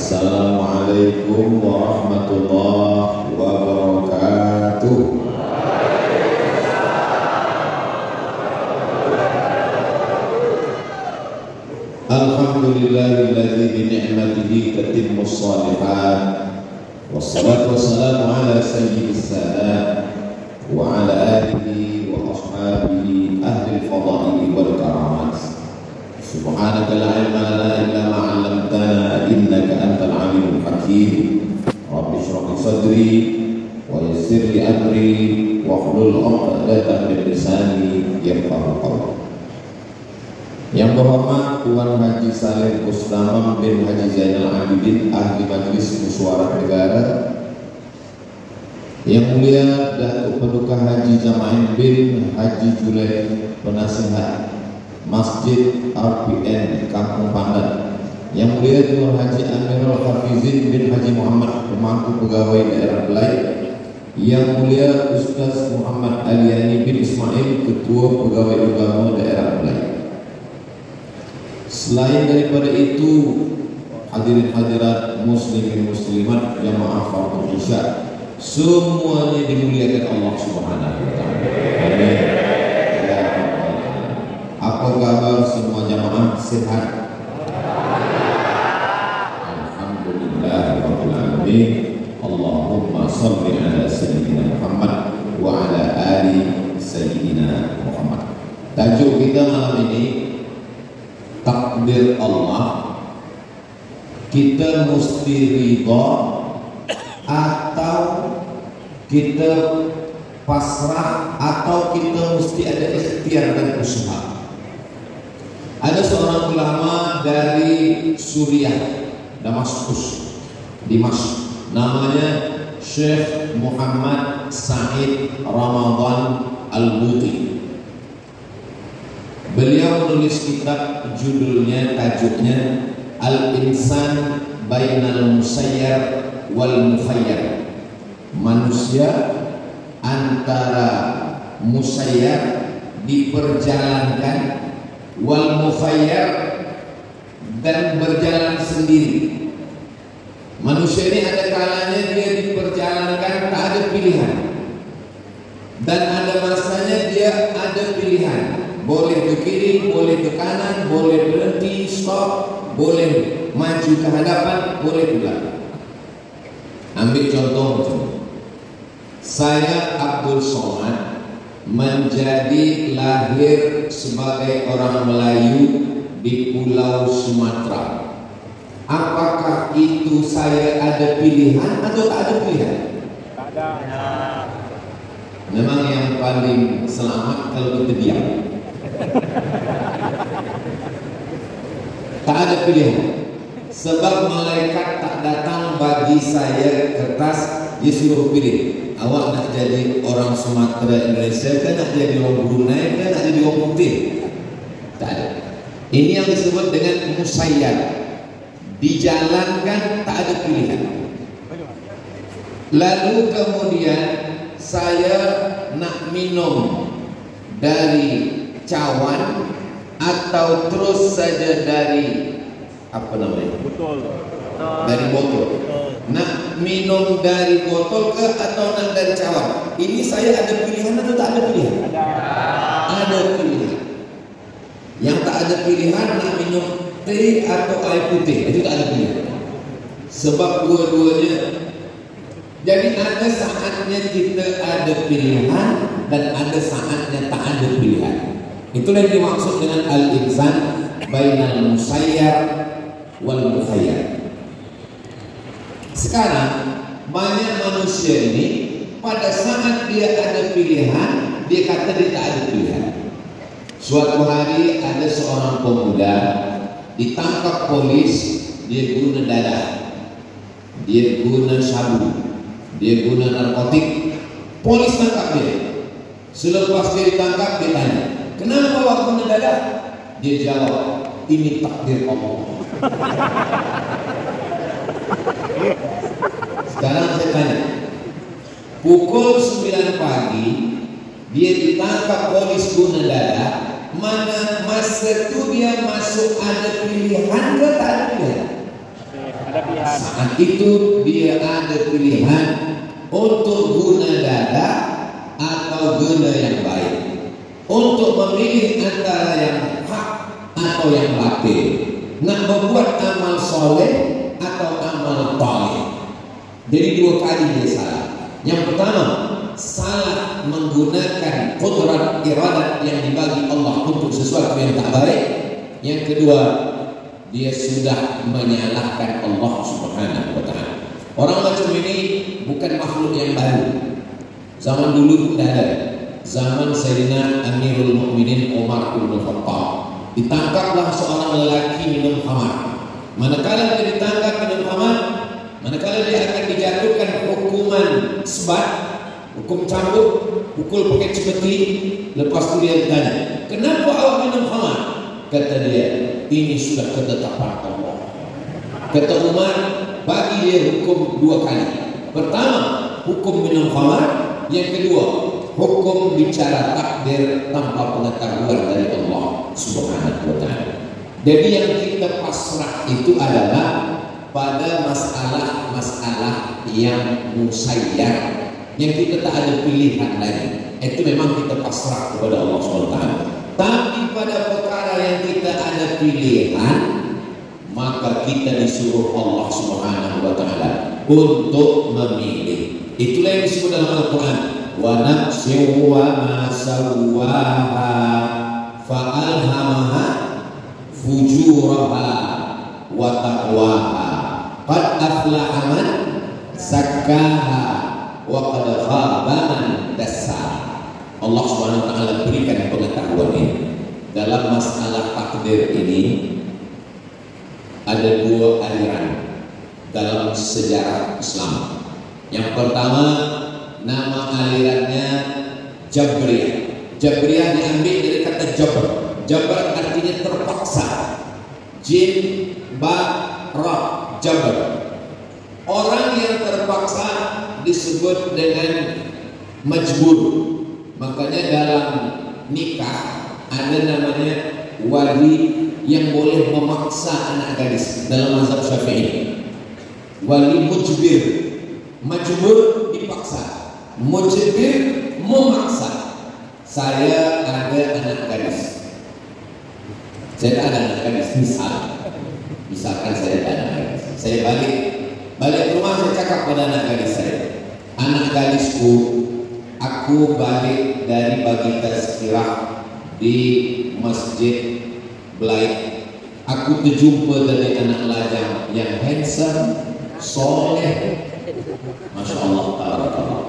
Assalamualaikum warahmatullahi wabarakatuh. Alhamdulillahilladzi bi ni'matihi tatimmus shalihat. Wassalatu wassalamu ala sayyidis sadat wa ala alihi wa ashabihi ahli al-fadaili wal karamat. Subhanaka la ilma lana illa ma 'allamtana innaka antal alimul hakim. Rabbi shrah li sadri wa yassir li amri wahlul 'uqdatam min lisani yafqahu qawli. Yang berhormat Tuan Haji Saleh Mustamam bin Haji Zainal Abidin, ahli Majelis Musyawarah Negara. Yang mulia Datuk Paduka Haji Jama'in bin Haji Junaid, penasihat Masjid RPN Kampung Pandan. Yang mulia Tuan Haji Amirul Hafizin bin Haji Muhammad, pemangku pegawai daerah Belai. Yang mulia Ustaz Muhammad Aliani bin Ismail, Ketua Pegawai Agama daerah Belai. Selain daripada itu, hadirin-hadirat muslimin muslimat jamaah fardhu isya semuanya dimuliakan Allah Subhanahu wa taala. Amin. Ya Rabbal alamin. Apa kabar semua jamaah, sehat? Alhamdulillah rabbil alamin. Allahumma shalli ala sayyidina Muhammad wa ala ali sayyidina Muhammad. Tajuk kita malam ini takdir Allah. Kita mesti ridha atau kita pasrah atau kita mesti ada ikhtiar dan usaha. Ada seorang ulama dari Suriah, Damaskus, Dimash, namanya Syekh Muhammad Said Ramadan Al-Buti. Beliau menulis kitab, judulnya, tajuknya Al-Insan Bainal Musayyar wal Mukhayyar. Manusia antara musayyar, diperjalankan, wal mukhayyar, dan berjalan sendiri. Manusia ini ada kalanya dia diperjalankan, tak ada pilihan, dan ada masanya dia ada pilihan. Boleh ke kiri, boleh ke kanan, boleh berhenti, stop, boleh maju ke hadapan, boleh ke belakang. Ambil contoh macam ini. Saya Abdul Somad menjadi lahir sebagai orang Melayu di Pulau Sumatera. Apakah itu saya ada pilihan atau tak ada pilihan? Tak ada. Memang yang paling selamat kalau kita diam. Tak ada pilihan. Sebab malaikat tak datang bagi saya kertas, dia suruh pilih. Awak nak jadi orang Sumatera Indonesia ke, nak jadi orang Brunei ke, nak jadi orang putih? Tak ada. Ini yang disebut dengan musayyar. Dijalankan, tak ada pilihan. Lalu kemudian saya nak minum dari cawan atau terus saja dari apa namanya? Botol. Dari botol. Nak minum dari botol ke atau nak dari cawan? Ini saya ada pilihan atau tak ada pilihan? Ada pilihan. Yang tak ada pilihan nak minum teh atau air putih, itu tak ada pilihan. Sebab dua-duanya. Jadi ada saatnya kita ada pilihan dan ada saatnya tak ada pilihan. Itulah yang dimaksud dengan al-insan bainal musayyar wal mukhayyar. Sekarang banyak manusia ini pada saat dia ada pilihan, dia kata dia tak ada pilihan. Suatu hari ada seorang pemuda ditangkap polis, dia guna darah, dia guna sabu, dia guna narkotik. Polis tangkap dia. Selepas dia ditangkap, dia tanya, kenapa awak guna darah? Dia jawab, ini takdir Allah. Sekarang saya tanya, pukul 9 pagi dia ditangkap polis guna darah, mana masa itu dia masuk ada pilihan ke tak ada pilihan? Saat itu dia ada pilihan untuk guna dada atau guna yang baik, untuk memilih antara yang hak atau yang batil, nak membuat amal soleh atau amal thalib. Jadi dua kali dia salah. Yang pertama, salah menggunakan qudrat iradat yang dibagi Allah untuk sesuatu yang tak baik. Yang kedua, dia sudah menyalahkan Allah Subhanahu wa taala. Orang macam ini bukan makhluk yang baru. Zaman dulu pun ada. Zaman Sayyidina Amirul Mukminin Umar bin Khattab, ditangkaplah seorang lelaki minum khamar. Manakala dia ditangkap minum khamar, manakala dia akan dijatuhkan hukuman sebat, hukum cambuk, pukul pakai cemeti. Lepas itu dia ditanya, kenapa awak minum khamar? Kata dia, ini sudah ketetapan Allah. Kata Umar, bagi dia hukum dua kali. Pertama, hukum minum khamar. Yang kedua, hukum bicara takdir tanpa pengetahuan dari Allah Subhanahu wa taala. Jadi yang kita pasrah itu adalah pada masalah-masalah yang musayyar, yang kita tak ada pilihan lagi. Itu memang kita pasrah kepada Allah Subhanahu wa taala. Tapi pada perkara yang kita ada pilihan, maka kita disuruh Allah Subhanahu wa taala untuk memilih. Itulah yang disebut dalam Al-Quran, wa nafsin wa ma sawwaha fa'alhamaha fujuraha wa taqwaha qad aflaha man zakkaha wa qad khaba man dassaha. Allah Subhanahu wa taala berikan pengetahuan ini. Dalam masalah takdir ini ada dua aliran dalam sejarah Islam. Yang pertama, nama alirannya Jabriyah. Jabriyah diambil dari kata Jabr. Jabr artinya terpaksa. Jim, ba, ra, Jabr. Orang yang terpaksa disebut dengan majbur. Makanya dalam nikah ada namanya wali yang boleh memaksa anak gadis dalam mazhab Syafi'i. Wali mujbir. Majbur dipaksa, mujbir memaksa. Saya ada anak gadis. Saya ada anak gadis, misalkan saya ada anak gadis. Saya balik rumah, saya cakap pada anak gadis saya, anak gadisku, aku balik dari bagi tazkirah di Masjid Blaik. Aku terjumpa dari anak lajang yang handsome, soleh, Masya Allah, tabarakallah.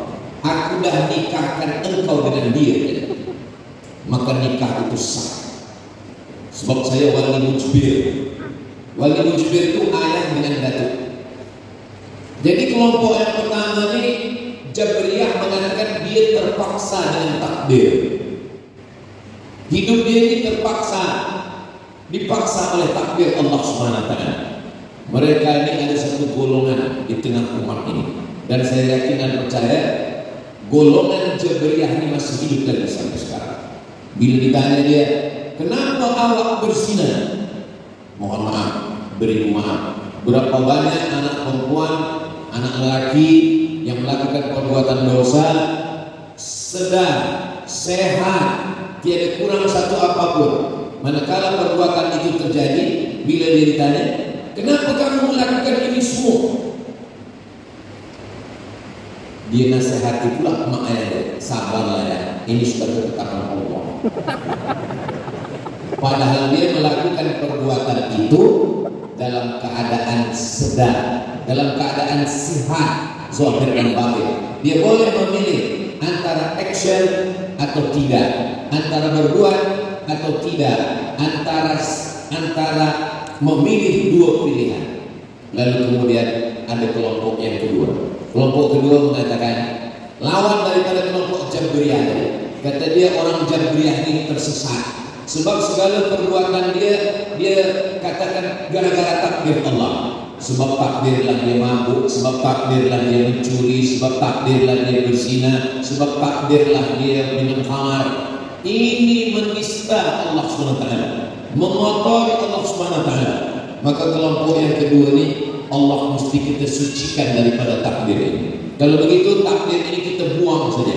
Aku dah nikahkan engkau dengan dia, maka nikah itu sah. Sebab saya wali mujbir. Wali mujbir itu ayah dengan datuk. Jadi kelompok yang pertama ini Jabriyah mengatakan dia terpaksa dengan takdir. Hidup dia ini terpaksa, dipaksa oleh takdir Allah Subhanahu wa taala. Mereka ini ada satu golongan di tengah umat ini, dan saya yakin dan percaya golongan Jabriyah ini masih hidup lagi sampai sekarang. Bila ditanya dia, kenapa awak berzina? Mohon maaf, beri maaf. Berapa banyak anak perempuan, anak lelaki yang melakukan perbuatan dosa, sedang sehat, tiada kurang satu apapun. Manakala perbuatan itu terjadi, bila dia ditanya, kenapa kamu melakukan ini semua? Dia nasihati pula mak ayah, sabarlah ya, ini sudah ketetapan Allah. Padahal dia melakukan perbuatan itu dalam keadaan sedang, dalam keadaan sehat, zahir dan batin. Dia boleh memilih antara action atau tidak, antara berbuat atau tidak, antara memilih dua pilihan. Lalu kemudian ada kelompok yang kedua. Kelompok kedua mengatakan, lawan daripada kelompok Jabriyah. Kata dia, orang Jabriyah ini tersesat. Sebab segala perbuatan dia katakan gara-gara takdir Allah. Sebab takdirlah dia mabuk, sebab takdirlah dia mencuri, sebab takdirlah dia berzina, sebab takdirlah dia minum khamar. Ini menista Allah SWT, mengotori Allah SWT. Maka kelompok yang kedua ini Allah mesti kita sucikan daripada takdir ini. Kalau begitu takdir ini kita buang saja.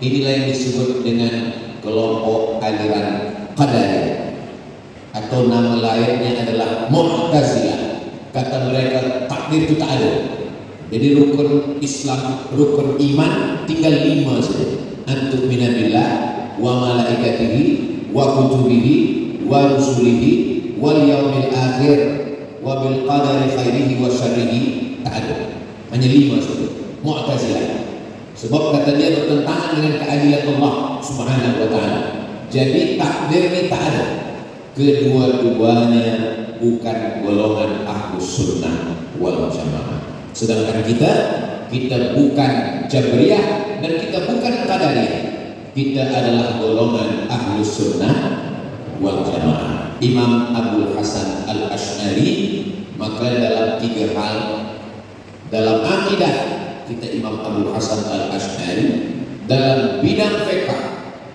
Inilah yang disebut dengan kelompok aliran Qadariyah, atau nama lainnya adalah Mu'tazilah. Kata mereka takdir itu tak ada. Jadi rukun Islam, rukun iman tinggal 5 saja. Antum minabillah wa malaikatihi wa kutubihi wa rusulihi wal yaumil akhir wa bil qadari khairihi wa syarrihi. Tak ada. Hanya 5 saja. Mu'tazilah. Sebab kata dia bertentangan dengan keadilan Allah Subhanahu wa taala. Jadi takdir ini tak ada. Kedua-duanya bukan golongan Ahlus Sunnah wal Jamaah. Sedangkan kita bukan Jabriyah dan kita bukan Qadariyah. Kita adalah golongan Ahlus Sunnah wal Jamaah. Imam Abdul Hasan Al-Asy'ari, maka dalam 3 hal dalam akidah kita Imam Abdul Hasan Al-Asy'ari, dalam bidang fiqh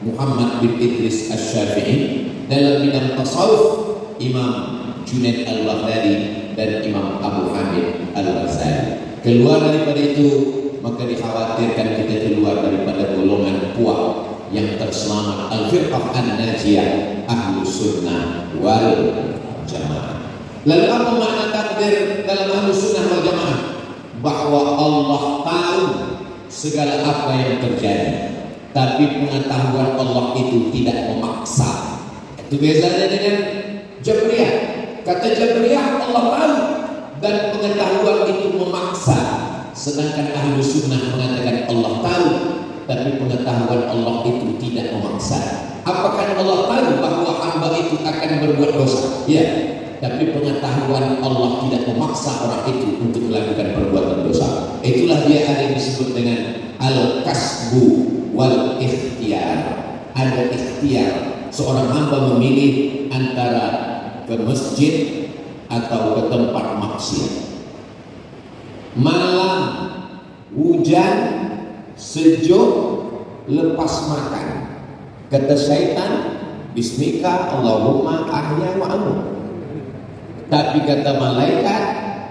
Muhammad bin Idris Asy-Syafi'i, dalam bidang tasawuf Imam Junaid Al-Baghdadi dan Imam Abu Hamid Al-Ghazali. Keluar daripada itu maka dikhawatirkan kita keluar daripada golongan puak yang terselamat, Al-Firqah An-Najiyah, Ahlus Sunnah wal Jamaah. Lalu apa makna takdir dalam Ahlus Sunnah wal Jamaah? Bahwa Allah tahu segala apa yang terjadi, tapi pengetahuan Allah itu tidak memaksa. Itu bezanya dengan Jabriyah. Kata Jabriyah Allah tahu dan pengetahuan itu memaksa. Sedangkan Ahlus Sunnah mengatakan Allah tahu tapi pengetahuan Allah itu tidak memaksa. Apakah Allah tahu bahwa hamba itu akan berbuat dosa? Ya, tapi pengetahuan Allah tidak memaksa orang itu untuk melakukan perbuatan dosa. Itulah dia ada yang disebut dengan al-kasbu wal ikhtiyar. Ada ikhtiar, seorang hamba memilih antara ke masjid atau ke tempat maksiat. Malam, hujan, sejuk, lepas makan. Kata syaitan, bismika Allahumma ahya wa amut. Tapi kata malaikat,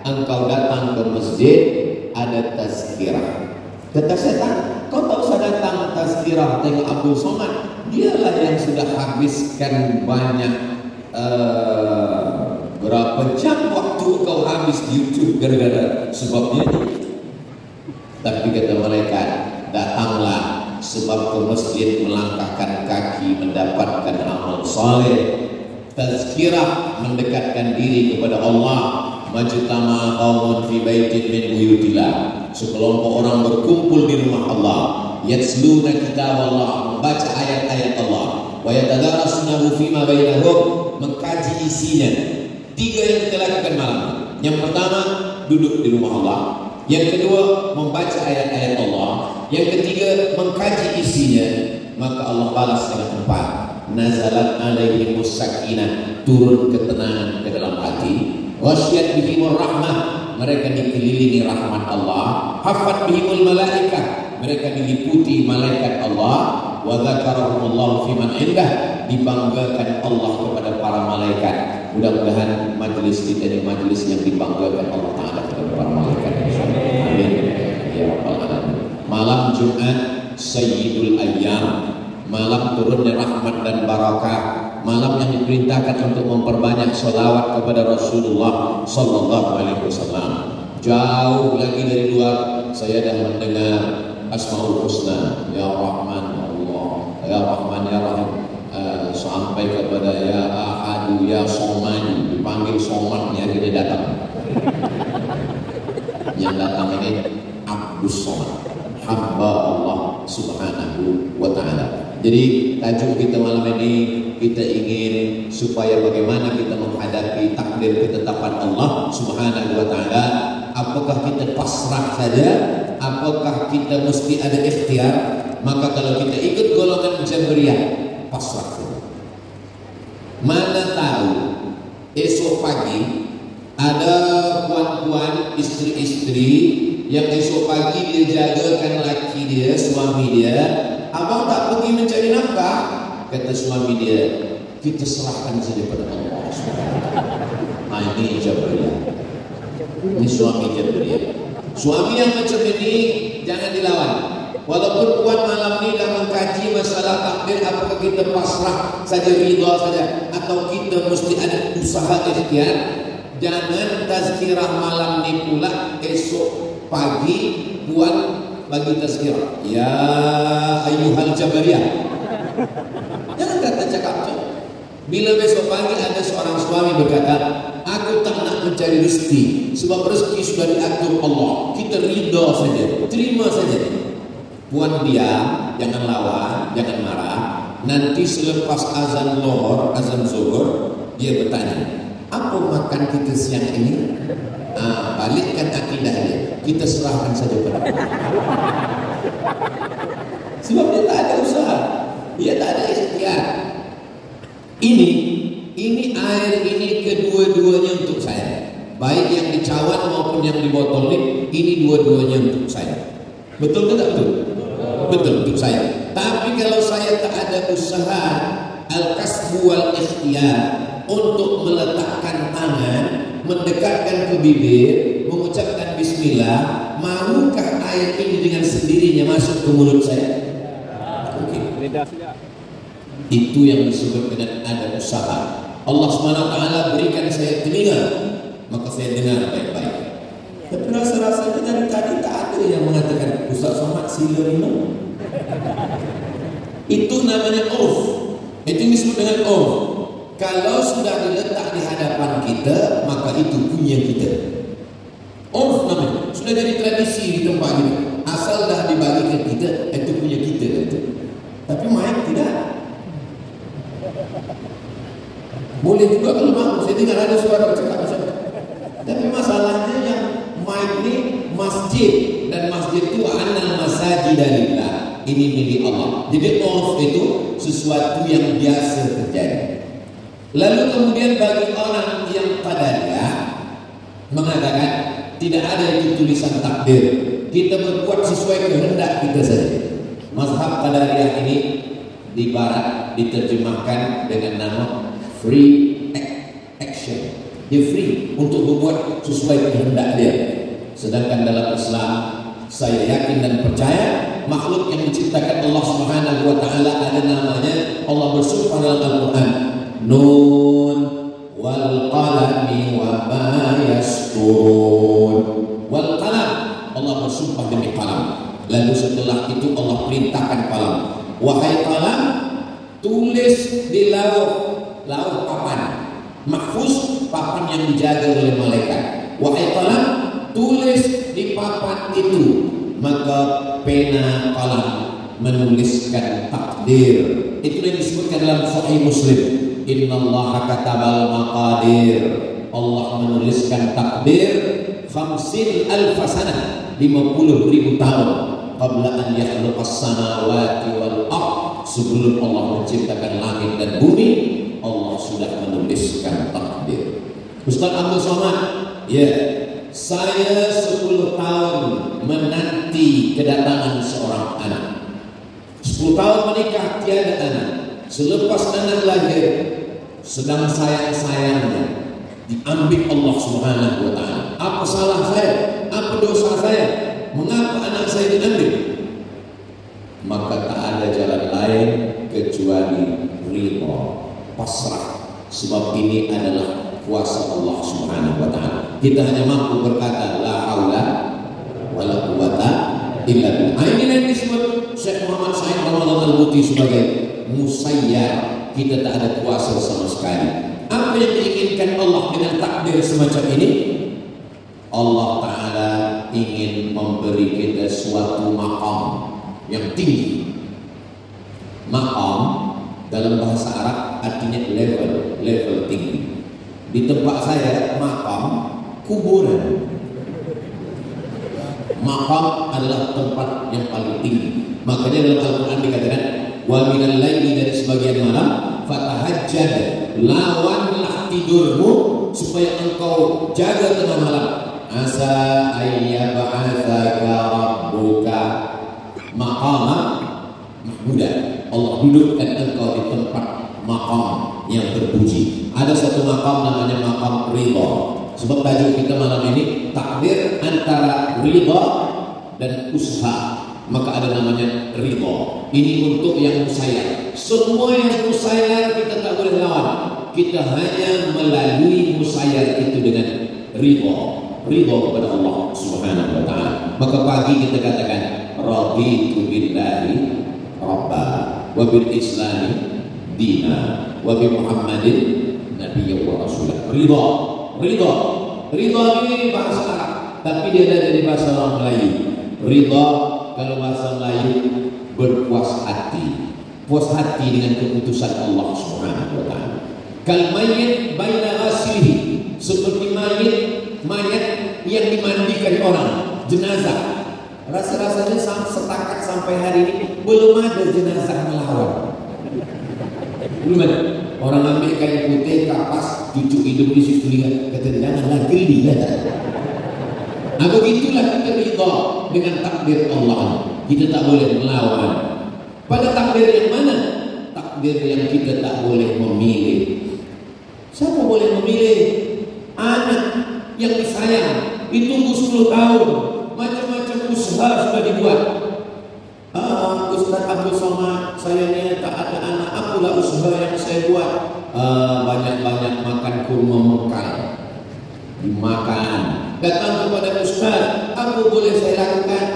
engkau datang ke masjid ada tazkirah. Kata syaitan, kau tak usah datang tazkirah tengok Abdul Somad. Dialah yang sudah habiskan banyak berapa jam waktu kau habis di YouTube gara-gara sebabnya. Tapi kata malaikat, datanglah sebab ke masjid melangkahkan kaki mendapatkan amal saleh. Tazkirah mendekatkan diri kepada Allah. Majtama qaumun fi baitin min buyutillah. Sekelompok orang berkumpul di rumah Allah, yatsluna kitaballah, membaca ayat-ayat Allah, wa yatadarasunahu fima bainahum, mengkaji isinya. 3 yang kita lakukan malam. Yang pertama, duduk di rumah Allah. Yang kedua, membaca ayat-ayat Allah. Yang ketiga, mengkaji isinya. Maka Allah balas dengan 4. Nazalat alaihimus sakinah, turun ketenangan ke dalam hati. Wasyat bihimur rahmah, mereka dikelilingi rahmat Allah. Hafat bihimul malaikah, mereka diliputi malaikat Allah. Wa dzakarahumullahu fiman indah, dibanggakan Allah kepada para malaikat. Mudah-mudahan majlis kita ini majlis yang dibanggakan Allah Ta'ala kepada para malaikat. Amin ya rabbal alamin. Malam Jumat Sayyidul Ayyam, malam turunnya rahmat dan barakah, malam yang diperintahkan untuk memperbanyak sholawat kepada Rasulullah Sallallahu Alaihi Wasallam. Jauh lagi dari luar saya dah mendengar Asmaul Husna, Ya Rahman Allah, Ya Rahman Ya Rahim, sampai kepada Ya Ahadu Ya Somad, dipanggil Somadnya kita datang. Yang datang ini Abdus Somad, hamba Allah Subhanahu wa Ta'ala. Jadi tajuk kita malam ini, kita ingin supaya bagaimana kita menghadapi takdir ketetapan Allah Subhanahu wa Ta'ala. Apakah kita pasrah saja? Apakah kita mesti ada ikhtiar? Maka kalau kita ikut golongan Jabriyah, pasrah saja. Mana tahu esok pagi ada puan-puan, istri-istri yang esok pagi dia jagakan laki dia, suami dia. Abang tak pergi mencari nafkah, kata suami dia, kita serahkan saja pada Allah. Ini Jabriyah. Ini suaminya dia. Suami yang macam ini jangan dilawan. Walaupun puan malam ini dah mengkaji masalah takdir, apakah kita pasrah saja, ridha saja, atau kita mesti ada usaha ikhtiar. Jangan tazkirah malam ni pula esok pagi puan bagi tazkirah. Ya ayyuhal jabariyah. Jangan kata cakap tu. Bila besok pagi ada seorang suami berkata, aku tak nak mencari rezeki sebab rezeki sudah diatur Allah, kita ridha saja, terima saja. Puan diam, jangan lawan, jangan marah. Nanti selepas azan lohor, azan zuhur, dia bertanya, apa makan kita siang ini? Balikkan akidahnya, kita serahkan saja pada Allah. Sebab dia tak ada usaha, dia tak ada ikhtiar. Ini air ini kedua-duanya untuk saya, baik yang di cawan maupun yang di botol ini dua-duanya untuk saya. Betul ke tak betul? Betul untuk saya. Tapi kalau saya tak ada usaha al-kasbu wal ikhtiyar untuk meletakkan tangan, mendekatkan ke bibir, mengucapkan bismillah, maukah air ini dengan sendirinya masuk ke mulut saya? Oke. Itu yang disebut dengan ada usaha. Allah SWT berikan saya telinga, maka saya dengar baik-baik. Tapi rasa-rasanya dari tadi tak ada yang mengatakan Ustaz Somad sila minum. Itu namanya urf. Itu disebut dengan urf. Kalau sudah diletak di hadapan kita, maka itu punya kita. Urf namanya. Sudah jadi tradisi di tempat kita. Asal dah dibagikan kita, itu punya kita. Tapi mic tidak. Boleh juga kalau mau. Saya dengar ada suara bercakap macam itu. Tapi masalahnya yang mic ni masjid, dan masjid itu anal masajidalillah. Ini milik Allah. Jadi urf itu sesuatu yang biasa terjadi. Lalu kemudian bagi orang yang qadariyah mengatakan tidak ada itu tulisan takdir, kita berbuat sesuai kehendak kita saja. Mazhab qadariyah ini di barat diterjemahkan dengan nama free action. Dia free untuk berbuat sesuai kehendak dia. Sedangkan dalam Islam, saya yakin dan percaya makhluk yang diciptakan Allah Subhanahu wa taala ada namanya. Allah bersumpah dalam Al-Qur'an, Nun wal qalami wa ma yasturun. Wal qalam, Allah bersumpah demi qalam. Lalu setelah itu Allah perintahkan qalam, wahai qalam, tulis di lauh papan mahfuz, papan yang dijaga oleh malaikat. Wahai qalam, tulis di papan itu. Maka pena qalam menuliskan takdir. Itu yang disebutkan dalam Sahih Muslim, innallaha katabal maqadir. Allah menuliskan takdir 50,000 sanah, 50,000 tahun qabla an yakhluqas samawati wal ardh. Sebelum Allah menciptakan langit dan bumi, Allah sudah menuliskan takdir. Ustaz Abdul Somad, ya, saya 10 tahun menanti kedatangan seorang anak. 10 tahun menikah tiada anak. Selepas anak lahir, sedang sayang-sayangnya diambil Allah Subhanahu wa taala. Apa salah saya? Apa dosa saya? Mengapa anak saya diambil? Maka tak ada jalan lain kecuali ridha, pasrah. Sebab ini adalah kuasa Allah Subhanahu wa taala. Kita hanya mampu berkata la haula wala quwata illa billah. Ini yang disebut Syekh Muhammad Said Ramadan Al-Buti sebagai musayyar. Kita tak ada kuasa sama sekali. Apa yang diinginkan Allah dengan takdir semacam ini? Allah Ta'ala ingin memberi kita suatu maqam yang tinggi. Maqam dalam bahasa Arab artinya level tinggi. Di tempat saya maqam kuburan. Maqam adalah tempat yang paling tinggi. Makanya dalam Al-Quran dikatakan wa minal laili, dari sebagian malam, fatahajjad, lawanlah tidurmu supaya engkau jaga tengah malam. Asa ayyab'atsaka rabbuka maqama mahmuda. Allah dudukkan engkau di tempat maqam yang terpuji. Ada satu maqam namanya maqam ridha. Sebab tajuk kita malam ini ridha dan usaha, maka ada namanya ridha. Ini untuk yang musayyar. Semua yang musayyar kita tak boleh lawan. Kita hanya melalui musayyar itu dengan ridha kepada Allah Subhanahu wa taala. Maka pagi kita katakan raditu billahi rabba wa bil islami dina wa bi Muhammadin nabiyyan wa rasulah. Ridha ini bahasa Arab, tapi dia ada dari bahasa orang Melayu. Ridha kalau bahasa Melayu berpuas hati. Puas hati dengan keputusan Allah Subhanahu wa taala. Kal mayyit baina ghaslihi, seperti mayat yang dimandikan orang, jenazah. Rasa-rasanya setakat sampai hari ini belum ada jenazah melawan. Belum ada. Orang ambil kain putih, kapas, cucuk hidup di situ lihat, kata janganlah geli ya. Nah begitulah kita ridha dengan takdir Allah. Kita tak boleh melawan. Pada takdir yang mana? Takdir yang kita tak boleh memilih. Siapa boleh memilih? Anak yang disayang ditunggu 10 tahun, macam-macam usaha sudah dibuat. Ustaz Abdul Somad, saya ni tak ada anak, apalah usaha yang saya buat? Banyak-banyak makan kurma Mekah, dimakan. Datang kepada ustaz, apa boleh saya lakukan?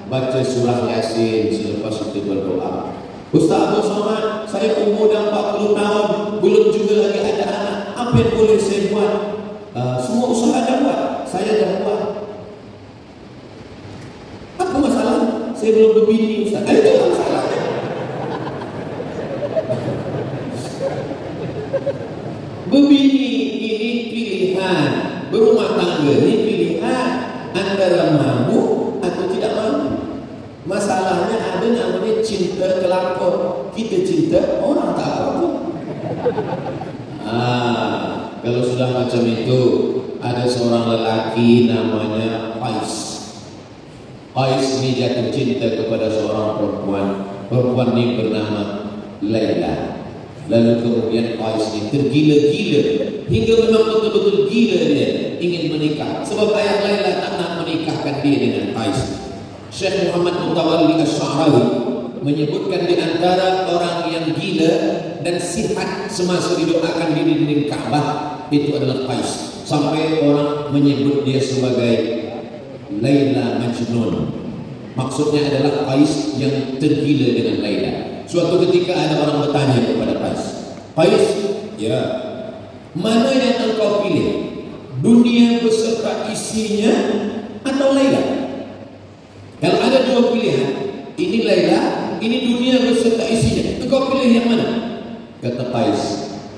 Baca surah Yasin, selepas itu berdoa. Ustaz Abdul Somad, saya umur dah 40 tahun, belum juga lagi ada anak, apa yang boleh saya buat? Semua usaha dah buat, saya dah buat. Apa masalah? Saya belum berbini Ustaz. Itu masalah. Berbini ini pilihan, berumah tangga ini pilihan antara mampu atau tidak mampu. Masalahnya ada namanya cinta kelakor. Kita cinta, orang tak apa. Kalau sudah macam itu, ada seorang lelaki namanya Qais. Qais ini jatuh cinta kepada seorang perempuan. Perempuan ini bernama Laila. Lalu kemudian Qais ini tergila-gila, hingga memang betul-betul gila dia ingin menikah. Sebab ayah Laila tak nak menikahkan dia dengan Qais. Syekh Muhammad Mutawalli Asy-Sya'rawi menyebutkan di antara orang yang gila dan sihat semasa didoakan di dinding Ka'bah itu adalah Qais. Sampai orang menyebut dia sebagai Laila Majnun. Maksudnya adalah Qais yang tergila dengan Laila. Suatu ketika ada orang bertanya kepada Qais, Qais, ya, mana yang engkau pilih? Dunia beserta isinya atau Laila? Kalau ada dua pilihan, ini Laila, ini dunia beserta isinya, engkau pilih yang mana? Kata Qais,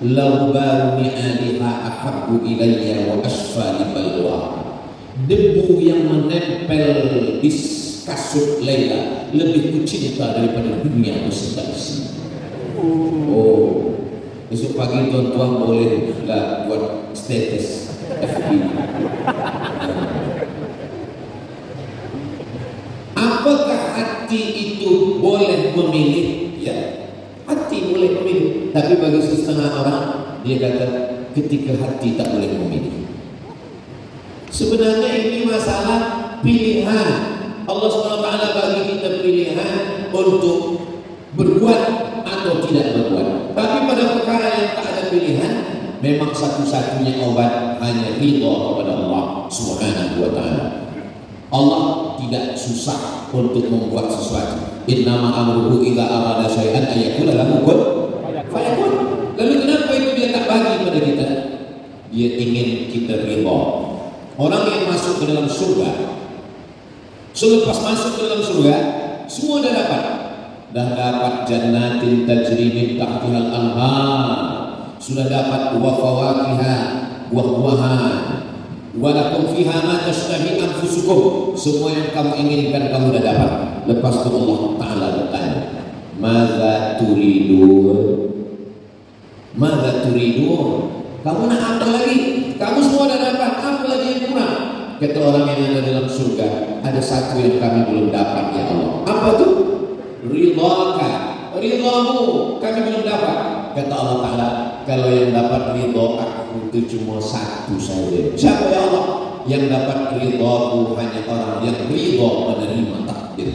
Laubaru mi'aliha ahabbu ilayya wa asfa li balwa. Debu yang menempel di kasut Laila lebih kucinta daripada dunia beserta isinya. Oh, besok pagi tuan-tuan boleh lah buat status FB. Apakah hati itu boleh memilih? Ya, hati boleh memilih. Tapi bagi setengah orang, dia kata ketika hati tak boleh memilih. Sebenarnya ini masalah pilihan. Allah SWT bagi kita pilihan untuk berbuat atau tidak berbuat. Tapi pada perkara yang tak ada pilihan, memang satu-satunya obat hanya ridha kepada Allah Subhanahu wa taala. Allah tidak susah untuk membuat sesuatu. Innama amruhu idza arada syai'an ayaqula lahu kun fayakun. Lalu kenapa itu dia tak bagi pada kita? Dia ingin kita ridha. Orang yang masuk ke dalam surga, selepas masuk ke dalam surga, semua dah dapat. Dah dapat jannatin tajri min tahtihal anhar. Sudah dapat wa fawakiha, buah-buahan. Wa lakum fiha ma tashtahi anfusukum. Semua yang kamu inginkan kamu dah dapat. Lepas itu Allah Ta'ala bertanya, Madza turidun? Madza turidun? Kamu nak apa lagi? Kamu semua dah dapat, apa lagi yang kurang? Kata orang yang ada dalam surga, ada satu yang kami belum dapat ya Allah. Apa tu? Ridhaka, ridhamu kami belum dapat. Kata Allah Ta'ala, kalau yang dapat ridha aku itu cuma satu saja. Siapa ya Allah? yang dapat ridhaku hanya orang yang ridha menerima takdir.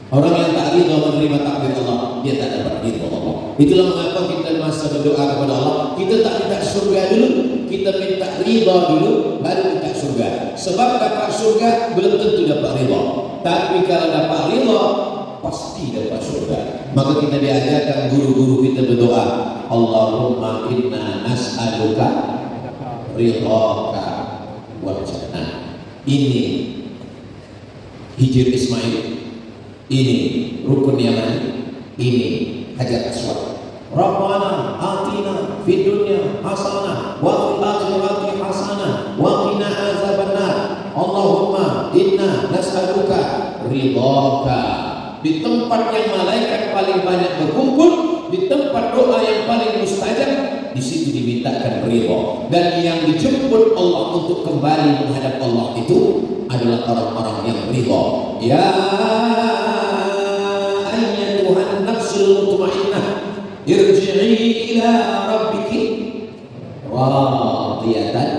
Orang yang tak ridha menerima takdir Allah, dia tak dapat ridha Allah. Itulah mengapa kita masa berdoa kepada Allah, kita tak minta surga dulu, kita minta ridha dulu, baru minta surga. Sebab dapat surga belum tentu dapat ridha. Tapi kalau dapat ridha, pasti dapat surga. Maka kita diajarkan guru-guru kita berdoa, Allahumma inna nas'aluka ridhaka wal jannah. Ini Hijr Ismail, ini Rukun Yamani, ini Hajar Aswad. Rabbana atina fid dunya hasanah wa fil akhirati hasanah wa qina azabannar. Allahumma inna nas'aluka ridhaka. Di tempat yang malaikat paling banyak berkumpul, di tempat doa yang paling mustajab, di situ dimintakan ridha. Dan yang dijemput Allah untuk kembali menghadap Allah itu adalah orang-orang yang ridha. Ya ayyatuhan nafsul mutmainnah, irji'i ila rabbiki radiyatan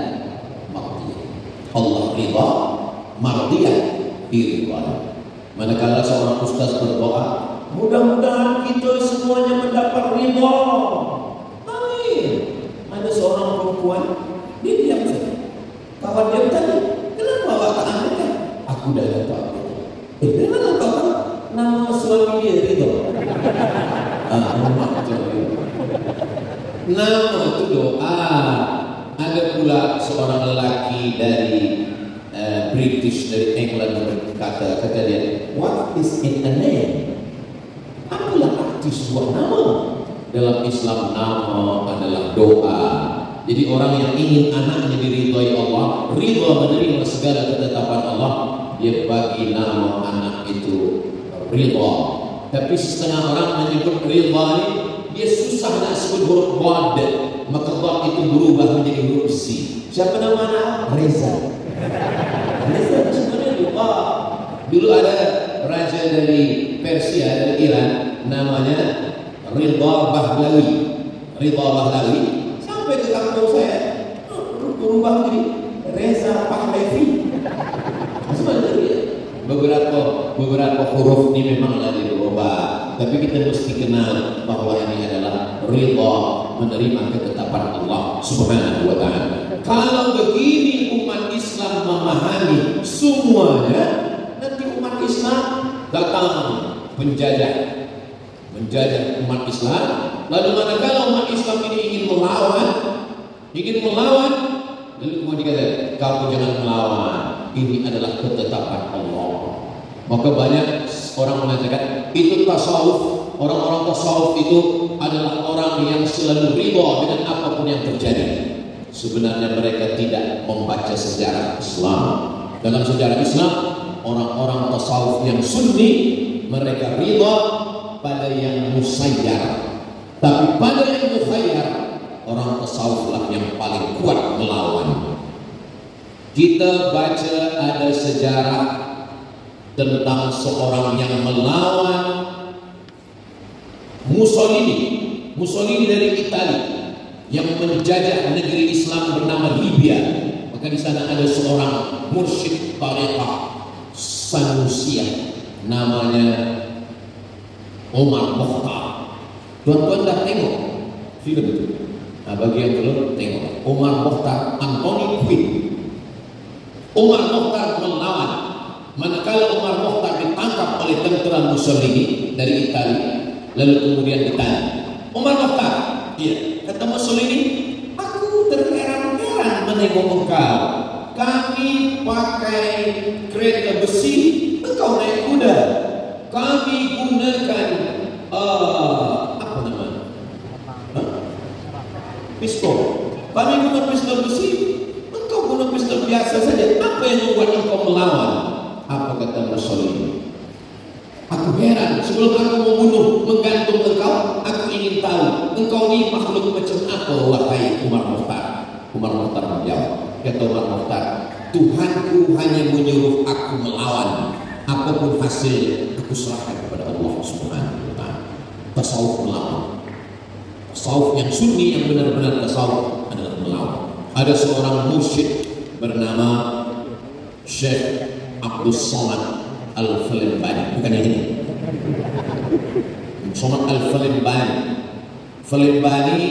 mardiyah. Allah ridha, mardiyah, ridha. Manakala seorang ustaz berdoa, mudah-mudahan kita semuanya mendapat ridha. Amin. Ada seorang perempuan, dia diam saja. Kawan dia bertanya, kenapa awak tak ambilkan? Aku dah dapat. Dari mana kau tahu? Nama suami dia ridha. Nama itu doa. Ada pula seorang lelaki dari British, dari England, kata dia, what is in a name? Apalah arti sebuah nama? Dalam Islam nama adalah doa. Jadi orang yang ingin anaknya diridhai Allah, ridha menerima segala ketetapan Allah, dia bagi nama anak itu ridha. Tapi setengah orang menyebut ridha ini, dia susah nak sebut huruf dhad, maka dhad itu berubah menjadi huruf Z. Siapa nama anak? Reza. Reza itu sebenarnya doa. Dulu ada raja dari Persia, dari Iran, namanya Ridha Pahlavi. Ridha Pahlavi sampai ke kampung saya, berubah menjadi Reza Pahlavi. Sebenarnya dia beberapa huruf ini memanglah dirubah, tapi kita mesti kenal bahwa ini adalah ridha, menerima ketetapan Allah Subhanahu wa taala. Kalau begini umat Islam memahami semuanya, nanti umat Islam datang menjajah umat Islam. Lalu manakala umat Islam ini ingin melawan, lalu kemudian dikatakan, kamu jangan melawan, ini adalah ketetapan Allah. Maka banyak orang mengatakan itu tasawuf. Orang-orang tasawuf itu adalah orang yang selalu ridha dengan apapun yang terjadi. Sebenarnya mereka tidak membaca sejarah Islam. Dalam sejarah Islam, orang-orang tasawuf yang sunni, mereka ridha pada yang musayyar. Tapi pada yang mukhayyar, orang tasawuflah yang paling kuat melawan. Kita baca ada sejarah tentang seorang yang melawan Mussolini dari Italia yang menjajah negeri Islam bernama Libya. Maka di sana ada seorang mursyid tariqah Sanusiyah, namanya Omar Mokhtar. Tuan-tuan dah tengok film itu? Nah, bagi yang belum tengok, Omar Mokhtar, Anthony Quinn. Omar Mokhtar melawan. Manakala Omar Mokhtar ditangkap oleh tentera Mussolini dari Italia, lalu kemudian ditanya, Omar Mokhtar, iya, kata Mussolini, aku terheran-heran menengok engkau. Kami pakai kereta besi, engkau naik kuda. Kami gunakan apa namanya? Pistol. Kami guna pistol besi, engkau guna pistol biasa saja. Apa yang membuat engkau melawan? Apa kata Mussolini? Aku heran, sebelum aku membunuh, menggantung engkau, aku ingin tahu engkau ini makhluk macam apa, wahai Umar Mokhtar. Umar Mokhtar menjawab, kata Umar Mokhtar, Tuhanku hanya menyuruh aku melawan. Apapun hasilnya, aku serahkan kepada Allah Subhanahu wa taala. Tasawuf melawan. Tasawuf yang sunni, yang benar-benar tasawuf adalah melawan. Ada seorang mursyid bernama Syekh Abdul Somad Al-Falimbani, bukan yang ini. Somad Al-Falimbani. Falimbani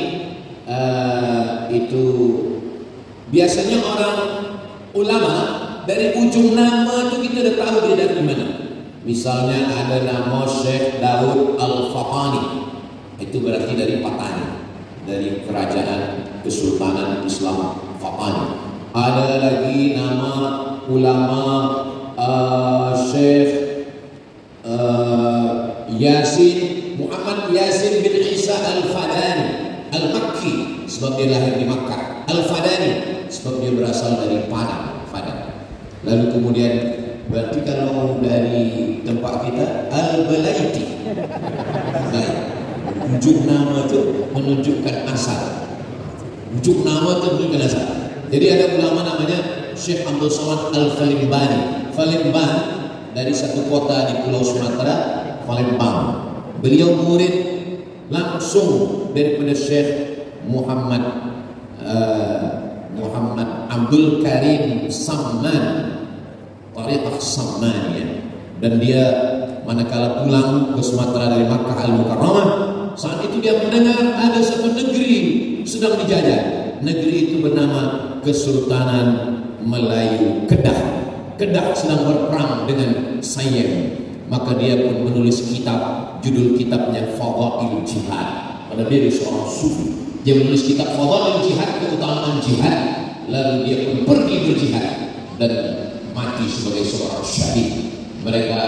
itu biasanya orang ulama dari ujung nama itu kita udah tahu dia dari mana. Misalnya ada nama Syekh Daud Al-Fatani, itu berarti dari Patani, dari kerajaan Kesultanan Islam Fatani. Ada lagi nama ulama Syekh Yasin Muhammad Yasin bin Isa Al-Fadani Al-Makki, sebab dia lahir di Makkah. Al-Fadani sebab dia berasal dari Padang. Lalu kemudian berarti kalau dari tempat kita Al-Balaiti, ujung nama itu menunjukkan asal. Ujung nama itu menunjukkan asal. Jadi ada ulama namanya Syekh Abdul Somad Al-Falimbani. Falimbang dari satu kota di Pulau Sumatera, Palembang. Beliau murid langsung daripada Syekh Muhammad Abdul Karim Samman, Tariqah Sammaniyah. Dan dia manakala pulang ke Sumatera dari Makkah Al-Mukarramah, saat itu dia mendengar ada satu negeri sedang dijajah. Negeri itu bernama Kesultanan Melayu Kedah. Kedah sedang berperang dengan Siam. Maka dia pun menulis kitab, judul kitabnya Fadhail Jihad. Padahal dia seorang sufi. Dia menulis kitab Fadhail Jihad, keutamaan jihad. Lalu dia pun pergi berjihad dan mati sebagai seorang syahid. Mereka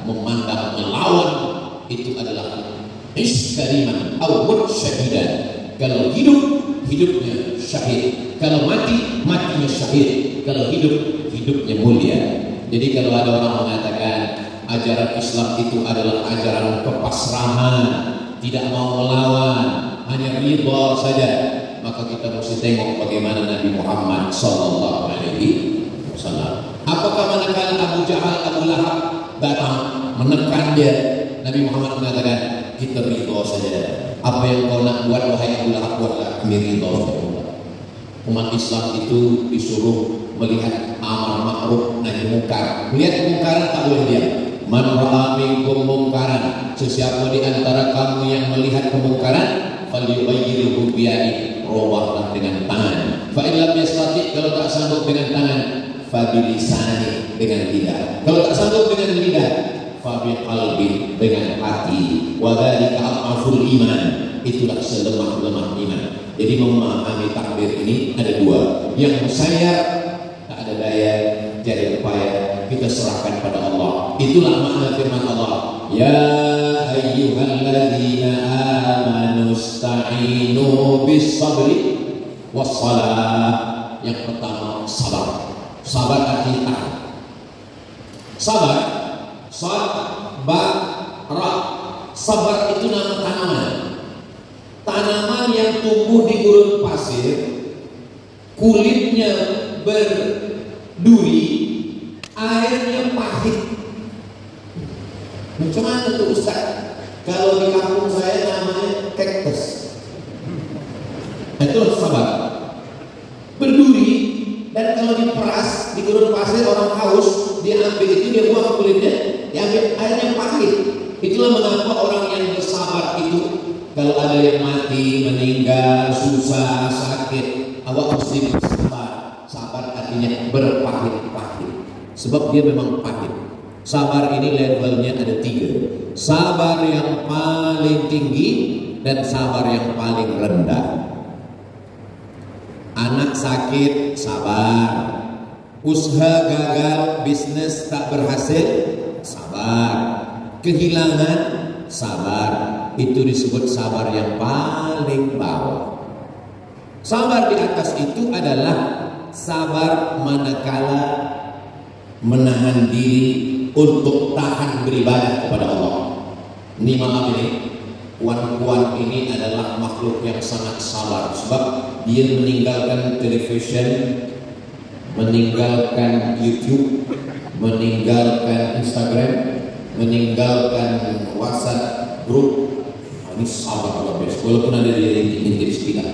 memandang melawan itu adalah iskariman atau syahidan. Kalau hidup, hidupnya syahid. Kalau mati, matinya syahid. Kalau hidup, hidupnya mulia. Jadi kalau ada orang mengatakan ajaran Islam itu adalah ajaran kepasrahan, tidak mau melawan, hanya ridha saja, maka kita mesti tengok bagaimana Nabi Muhammad sallallahu alaihi wasallam. Apakah manakala Abu Jahal, Abu Lahab datang menekan dia, Nabi Muhammad mengatakan kita ridha saja. Apa yang kau nak buat wahai Abu Lahab, buatlah, kami ridha saja. Umat Islam itu disuruh melihat amar ma'ruf nahi mungkar. Melihat kemungkaran tak boleh diam. Man ra'a minkum mungkaran, sesiapa di antara kamu yang melihat kemungkaran, falyughayyirhu biyadihi, robahlah dengan tangan. Fa in lam yastati, kalau tak sanggup dengan tangan, fa bilisani, dengan lidah. Kalau tak sanggup dengan lidah, fa biqalbi, dengan hati. Wa dzalika adhaful iman, itulah selemah-lemah iman. Jadi memahami takbir ini ada dua. Yang musyayyar tak ada daya, jadi upaya, kita serahkan pada Allah. Itulah makna firman Allah, ya ayyuhalladzina amanu ista'inu bis sabri was salah. Yang pertama sabar. Sabar artinya tahan. Sabar, sabar itu nama tanaman. Tanaman yang tumbuh di gurun pasir, kulitnya berduri, airnya pahit. Macam mana tuh Ustaz? Kalau di kampung saya namanya kaktus. Itu sabar. Berduri, dan kalau diperas di gurun pasir orang haus, dia ambil itu, dia buang kulitnya, diambil airnya pahit. Itulah mengapa orang yang bersabar itu, kalau ada yang mati, meninggal, susah, sakit, awak mesti bersabar. Sabar artinya berpahit-pahit, sebab dia memang pahit. Sabar ini levelnya ada 3. Sabar yang paling tinggi dan sabar yang paling rendah. Anak sakit, sabar. Usaha gagal, bisnis tak berhasil, sabar. Kehilangan, sabar. Itu disebut sabar yang paling bawah. Sabar di atas itu adalah sabar manakala menahan diri untuk tahan beribadah kepada Allah. Ini maaf ini, puan-puan ini adalah makhluk yang sangat sabar, sebab dia meninggalkan televisi, meninggalkan YouTube, meninggalkan Instagram, meninggalkan WhatsApp grup. Ini sabar luar biasa, walaupun ada dia intip-intip sekitar.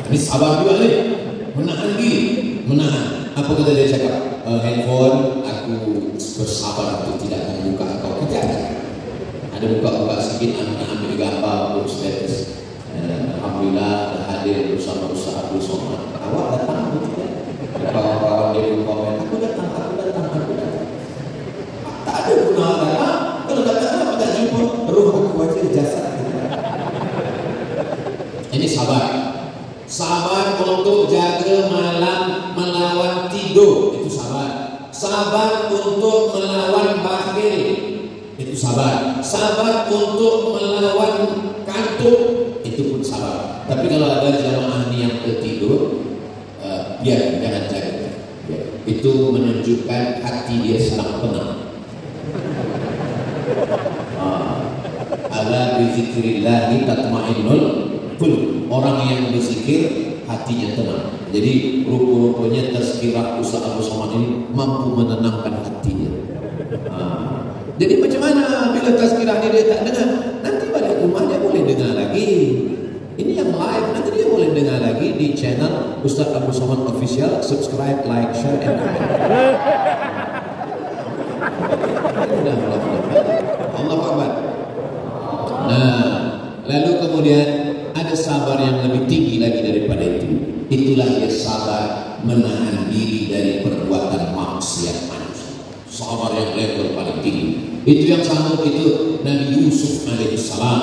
Ini sabar juga nih, menahan diri. menahan. Apa kata dia cakap? Handphone aku bersabar untuk tidak membuka atau tidak ada buka-buka sedikit, ambil gambar untuk status. Alhamdulillah hadir bersama Ustaz Abdul Somad. Awak datang atau tidak? Kawan-kawan dia komen, aku datang. Tak ada guna datang. Kalau datang apa tak jumpa? Roh aku aja jasad. Ini sabar. Sabar untuk jaga malam melawan tidur, itu sabar. Sabar untuk melawan bakhil, itu sabar. Sabar untuk melawan kantuk, itu pun sabar. Tapi kalau ada jamaah ni yang tertidur, biar jangan jaga. Itu menunjukkan hati dia sedang tenang. Ala bizikrillahi tatma'innul qulub. Orang yang berzikir hatinya tenang. Jadi rupa-rupanya tazkirah Ustaz Abdul Somad ini mampu menenangkan hatinya. Jadi macam mana bila tazkirah ni dia tak dengar? Nanti balik rumah dia boleh dengar lagi. Ini yang live, nanti dia boleh dengar lagi di channel Ustaz Abdul Somad Official. Subscribe, like, share, and comment. Allah Akbar. Nah, lalu kemudian ada sabar yang lebih tinggi lagi daripada itu. Itulah dia sabar menahan diri dari perbuatan maksiat manusia. Sabar yang level paling tinggi. Itu yang sanggup itu Nabi Yusuf alaihissalam.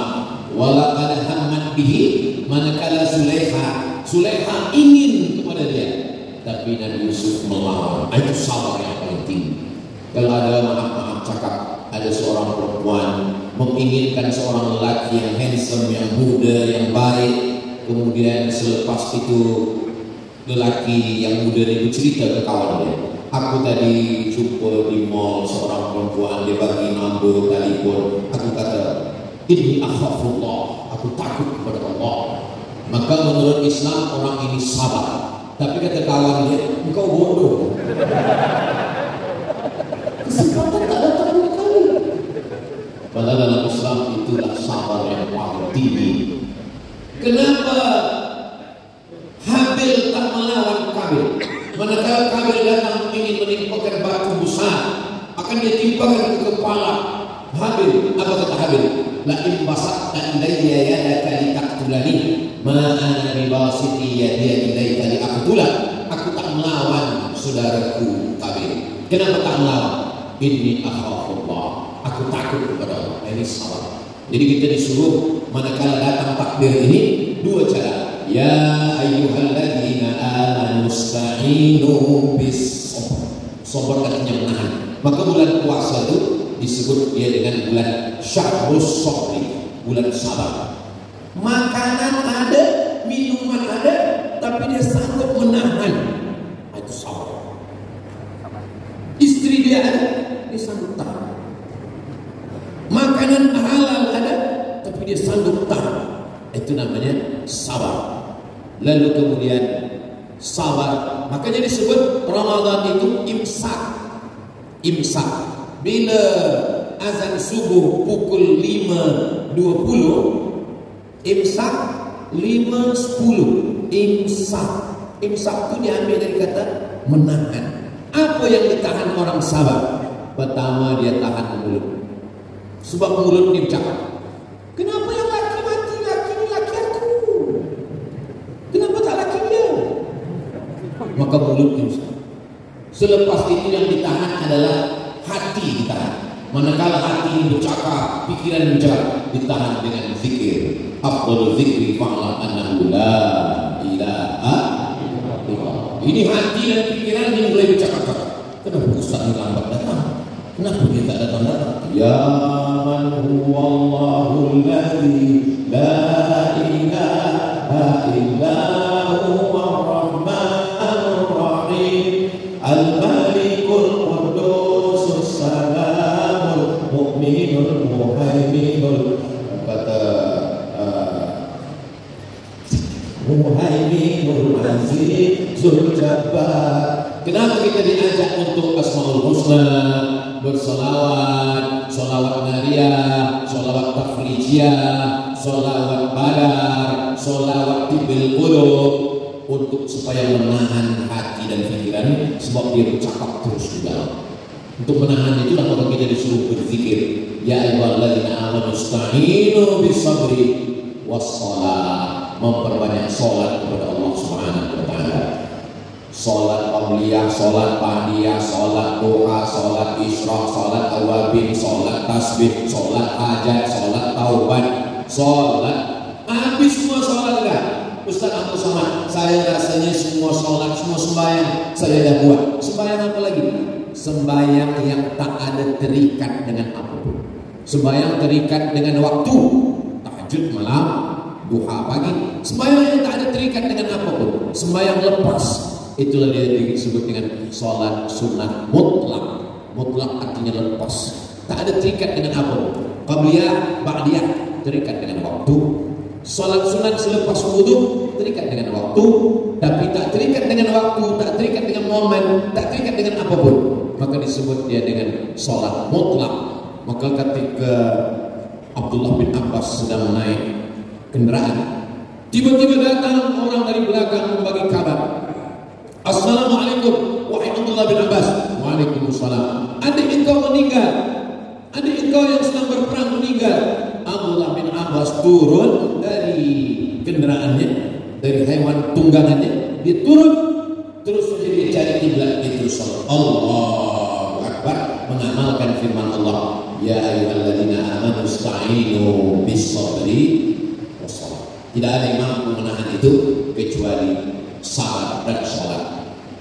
Walaqad hammat bihi, manakala Zulaikha ingin kepada dia, tapi Nabi Yusuf melawan. Itu sabar yang paling tinggi. Kalau ada maaf cakap, ada seorang perempuan menginginkan seorang lelaki yang handsome, yang muda, yang baik. Kemudian selepas itu lelaki yang muda ini bercerita ke kawan dia, aku tadi jumpa di mall seorang perempuan, dia bagi nombor telefon. Aku kata, ini akhafullah, aku takut kepada Allah. Maka menurut Islam orang ini sabar. Tapi kata kawan dia, engkau bodoh. Kesempatan tak datang dua kali. Padahal dalam Islam itulah sabar yang paling tinggi. Kenapa Habil tak melawan Kabil? Manakala Kabil datang ingin menimpakan batu besar, akan dia timpakan ke kepala Habil. Apa kata Habil? La in basatta ilayya yadaka litaqtulani ma ana bibasiti yadi ilayka liaqtulak. Aku tak melawan saudaraku Kabil. Kenapa tak melawan? Inni akhafullah, aku takut kepada Allah. Ini salah. Jadi kita disuruh manakala datang takbir ini dua cara. Ya ayyuhalladzina amanu ista'inu bis-sabr. Sabar artinya menahan. Maka bulan puasa itu disebut dia dengan bulan syahrus sabri, bulan sabar. Makanan ada, minuman ada, tapi dia sanggup menahan. Itu sabar. Istri dia ada, dia sanggup tahan. Makanan halal ada, tapi dia sanggup tahan. Itu namanya sabar. Lalu kemudian sabar, makanya disebut Ramadan itu imsak. Imsak. Bila azan subuh pukul 5.20, imsak 5.10. Imsak. Imsak itu diambil dari kata menahan. Apa yang ditahan orang sabar? Pertama dia tahan mulut. Sebab mulut dia bercakap, kenapa yang laki mati? Laki ni laki aku. Kenapa tak laki dia? Maka mulut dia bercakap. Selepas itu yang ditahan adalah hati ditahan. Manakala hati ini bercakap, pikiran bercakap, ditahan dengan zikir. Afdalul zikri fa'lam annahu la ilaha illallah. Ini hati dan pikiran ini mulai bercakap-cakap. Kenapa Ustaz ini lambat datang? Kenapa dia tak datang-datang? Ya man huwallahul ladzi la ilaha illa huwar rahmanur rahim al-malikul qudusus salamul mu'minul muhaiminul. Kata muhaiminul azizul jabbar. Kenapa kita diajak untuk Asmaul Husna, bersolawat, solawat nariyah, solawat tafrijiyah, solawat badar, solawat tibil qulub, untuk supaya menahan hati dan pikiran berani sebab dia bercakap terus di dalam. Untuk menahan itulah maka kita disuruh berzikir. Ya ayyuhalladzina amanu ista'inu bis-sabri was-shalah. Memperbanyak salat kepada Allah Subhanahu wa taala. Salat qabliyah, salat ba'diyah, salat duha, salat isra, salat awabin, salat tasbih, salat hajat, salat taubat, salat habis semua salat enggak? Ustaz Abdul Somad, saya rasanya semua salat, semua sembahyang saya dah buat. Sembahyang apa lagi? Sembahyang yang tak ada terikat dengan apapun. Sembahyang terikat dengan waktu, tahajud malam, duha pagi. Sembahyang yang tak ada terikat dengan apapun, sembahyang lepas, itulah dia disebut dengan salat sunat mutlak. Mutlak artinya lepas, tak ada terikat dengan apapun. Qabliyah, ba'diyah terikat dengan waktu. Salat sunat selepas wudu terikat dengan waktu, tapi tak terikat dengan waktu, tak terikat dengan momen, tak terikat dengan apapun, maka disebut dia dengan salat mutlak. Maka ketika Abdullah bin Abbas sedang naik kendaraan, tiba-tiba datang orang dari belakang membagi kabar. Assalamualaikum wahai Abdullah bin Abbas. Waalaikumsalam. Adik engkau meninggal, adik engkau yang sedang berperang meninggal. Abdullah bin Abbas turun dari kendaraannya, dari hewan tunggangannya, dia turun terus saja dia cari kiblat, dia terus salat Allahu Akbar, mengamalkan firman Allah, ya ayyuhalladzina amanu ista'inu bis-sabri was-shalah. Tidak ada yang mampu menahan itu kecuali sabar dan salat.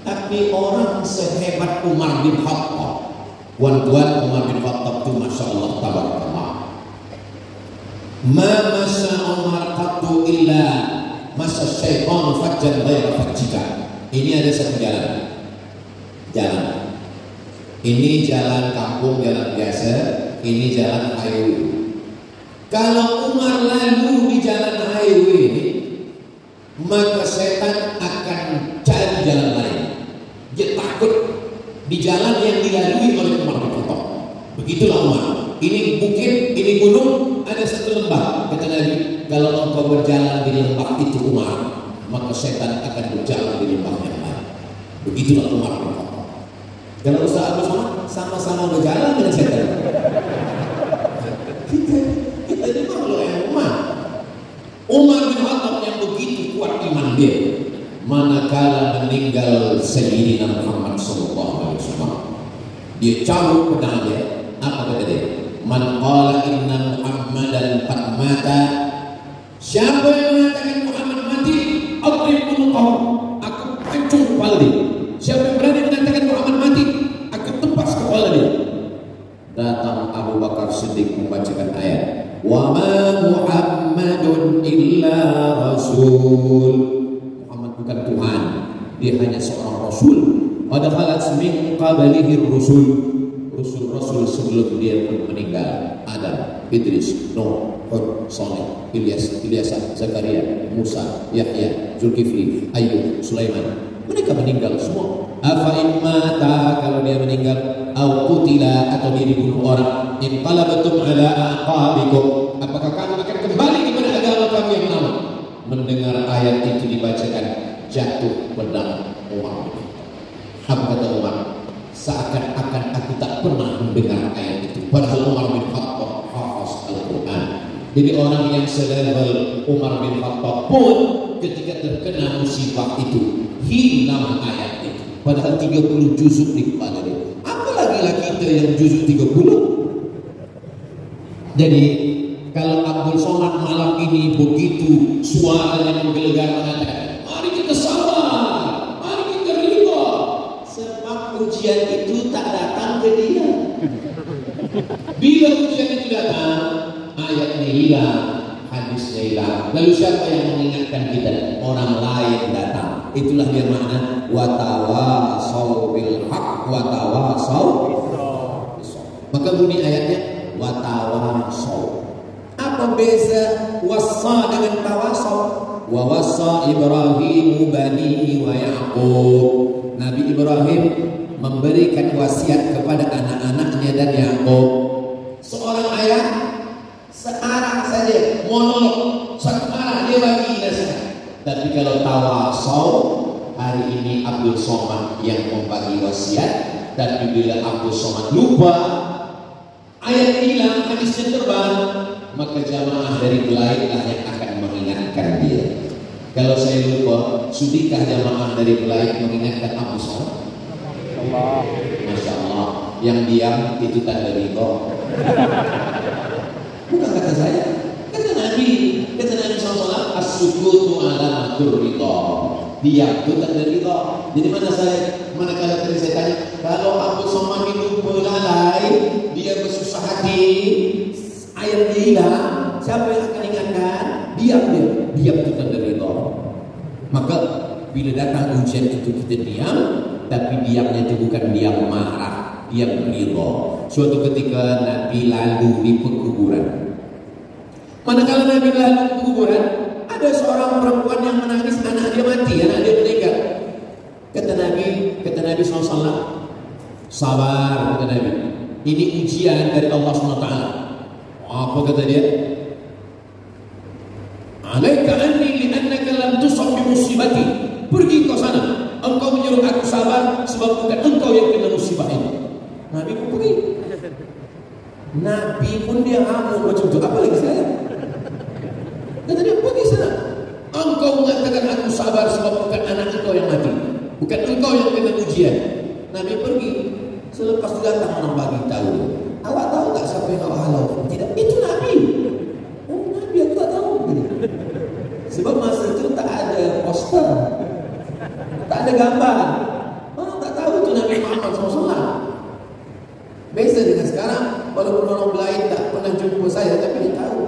Tapi orang sehebat Umar bin Khattab, tuan-tuan, Umar bin Khattab itu masya Allah tabarakallah, ma masa Umar qattu illa masa syaitan fajjan ghaira fajjika. Ini ada satu jalan. Ini jalan kampung, jalan biasa. Ini jalan highway. Kalau Umar lalu di jalan highway ini, maka setan akan cari jalan lain. Dia takut di jalan yang dilalui oleh Umar bin Khattab. Begitulah Umar. Ini bukit, ini gunung, ada satu lembah. Kata Nabi, kalau engkau berjalan di lembah itu Umar, maka setan akan berjalan di lembah yang lain. Begitulah Umar bin Khattab. Kalau Ustaz Abdul Somad sama-sama berjalan dengan setan, kita ini kalau yang Umar bin Khattab yang begitu kuat iman dia, manakala meninggal Sayyidina Muhammad SAW, dia cabut pedangnya. Apa kata dia? Man qala inna Muhammadan qad mata. Siapa yang mengatakan Muhammad mati, adribul qaum, aku hancur kepala dia. Siapa yang berani mengatakan Muhammad mati, aku tepas kepala dia. Datang Abu Bakar Siddiq membacakan ayat, wa ma Muhammadun illa rasul. Muhammad bukan Tuhan, dia hanya seorang rasul. Qad khalat min qablihi rusul. Rasul-rasul sebelum dia pun meninggal. Adam, Idris, Nuh, Hud, Saleh, Ilyas, Zakaria, Musa, Yahya, Zulkifli, Ayub, Sulaiman. Mereka meninggal semua. Afa in mata, kalau dia meninggal, au qutila, atau dia dibunuh orang, inqalabatum ala aqabikum, apakah kamu akan kembali kepada agama kamu yang lama? Mendengar ayat itu dibacakan, jatuh pedang Umar. Apa kata Umar? Seakan-akan aku tak pernah mendengar ayat itu. Padahal Umar bin Khattab hafaz Al-Quran. Jadi orang yang selevel Umar bin Khattab pun ketika terkena musibah itu hilang ayat itu. Padahal 30 juzuk di kepala dia. Apalagi kita yang juzuk 30. Jadi kalau Abdul Somad malam ini begitu suaranya menggelegar mengatakan, mari kita sabar, mari kita riba. Sebab ujian itu tak datang ke dia. Bila ujian itu datang, ayatnya hilang, hadisnya hilang. Lalu siapa yang mengingatkan kita? Orang lain datang. Itulah dia makna watawasau bil haq watawasau bis. Maka bunyi ayatnya watawasau. Apa beza wasa dengan tawasau? Wa wasa Ibrahim bani wa Yaqub. Nabi Ibrahim memberikan wasiat kepada anak-anaknya dan Yakub. Seorang ayah searah saja, monolog, satu arah dia bagi nasihat. Tapi kalau tawasau, hari ini Abdul Somad yang membagi wasiat. Tapi bila Abdul Somad lupa, ayat hilang, hadisnya terbang, maka jamaah dari Belaid lah yang akan mengingatkan dia. Kalau saya lupa, sudikah jamaah dari Belaid mengingatkan Abdul Somad? Allah. Masya Allah, yang diam itu tanda ridho. Bukan kata saya, kata Nabi SAW, as-sukutu alamatur ridho. Diam itu tanda ridho. Jadi manakala tadi saya tanya, kalau Abdul Somad itu belalai, dia bersusah hati, ayat dia hilang, siapa yang akan ingatkan? Diam itu tanda ridho. Maka bila datang ujian itu kita diam, tapi diamnya itu bukan diam marah, diam ridho. Suatu ketika Nabi lalu di pekuburan. Manakala Nabi lalu di pekuburan, ada seorang perempuan yang menangis, anak dia mati, anak dia meninggal. Kata Nabi SAW, sabar, kata Nabi. Ini ujian dari Allah SWT. Apa kata dia? Alaika anni li'annaka lam tusab bi musibati. Pergi kau sana. Engkau menyuruh aku sabar sebab bukan engkau yang kena musibah ini. Nabi pun pergi. Nabi pun dia amul macam tu. Apa lagi saya? Kata dia, pergi sana. Engkau mengatakan aku sabar sebab bukan anak engkau yang mati, bukan engkau yang kena ujian. Nabi pergi. Selepas itu datang orang bagi tahu. Awak tahu tak siapa yang awak halau? Tidak, itu Nabi. Oh Nabi, aku tak tahu. Sebab masa itu tak ada poster, tak ada gambar. Orang tak tahu itu Nabi Muhammad SAW. Beza dengan sekarang, walaupun orang lain tak pernah jumpa saya, tapi dia tahu.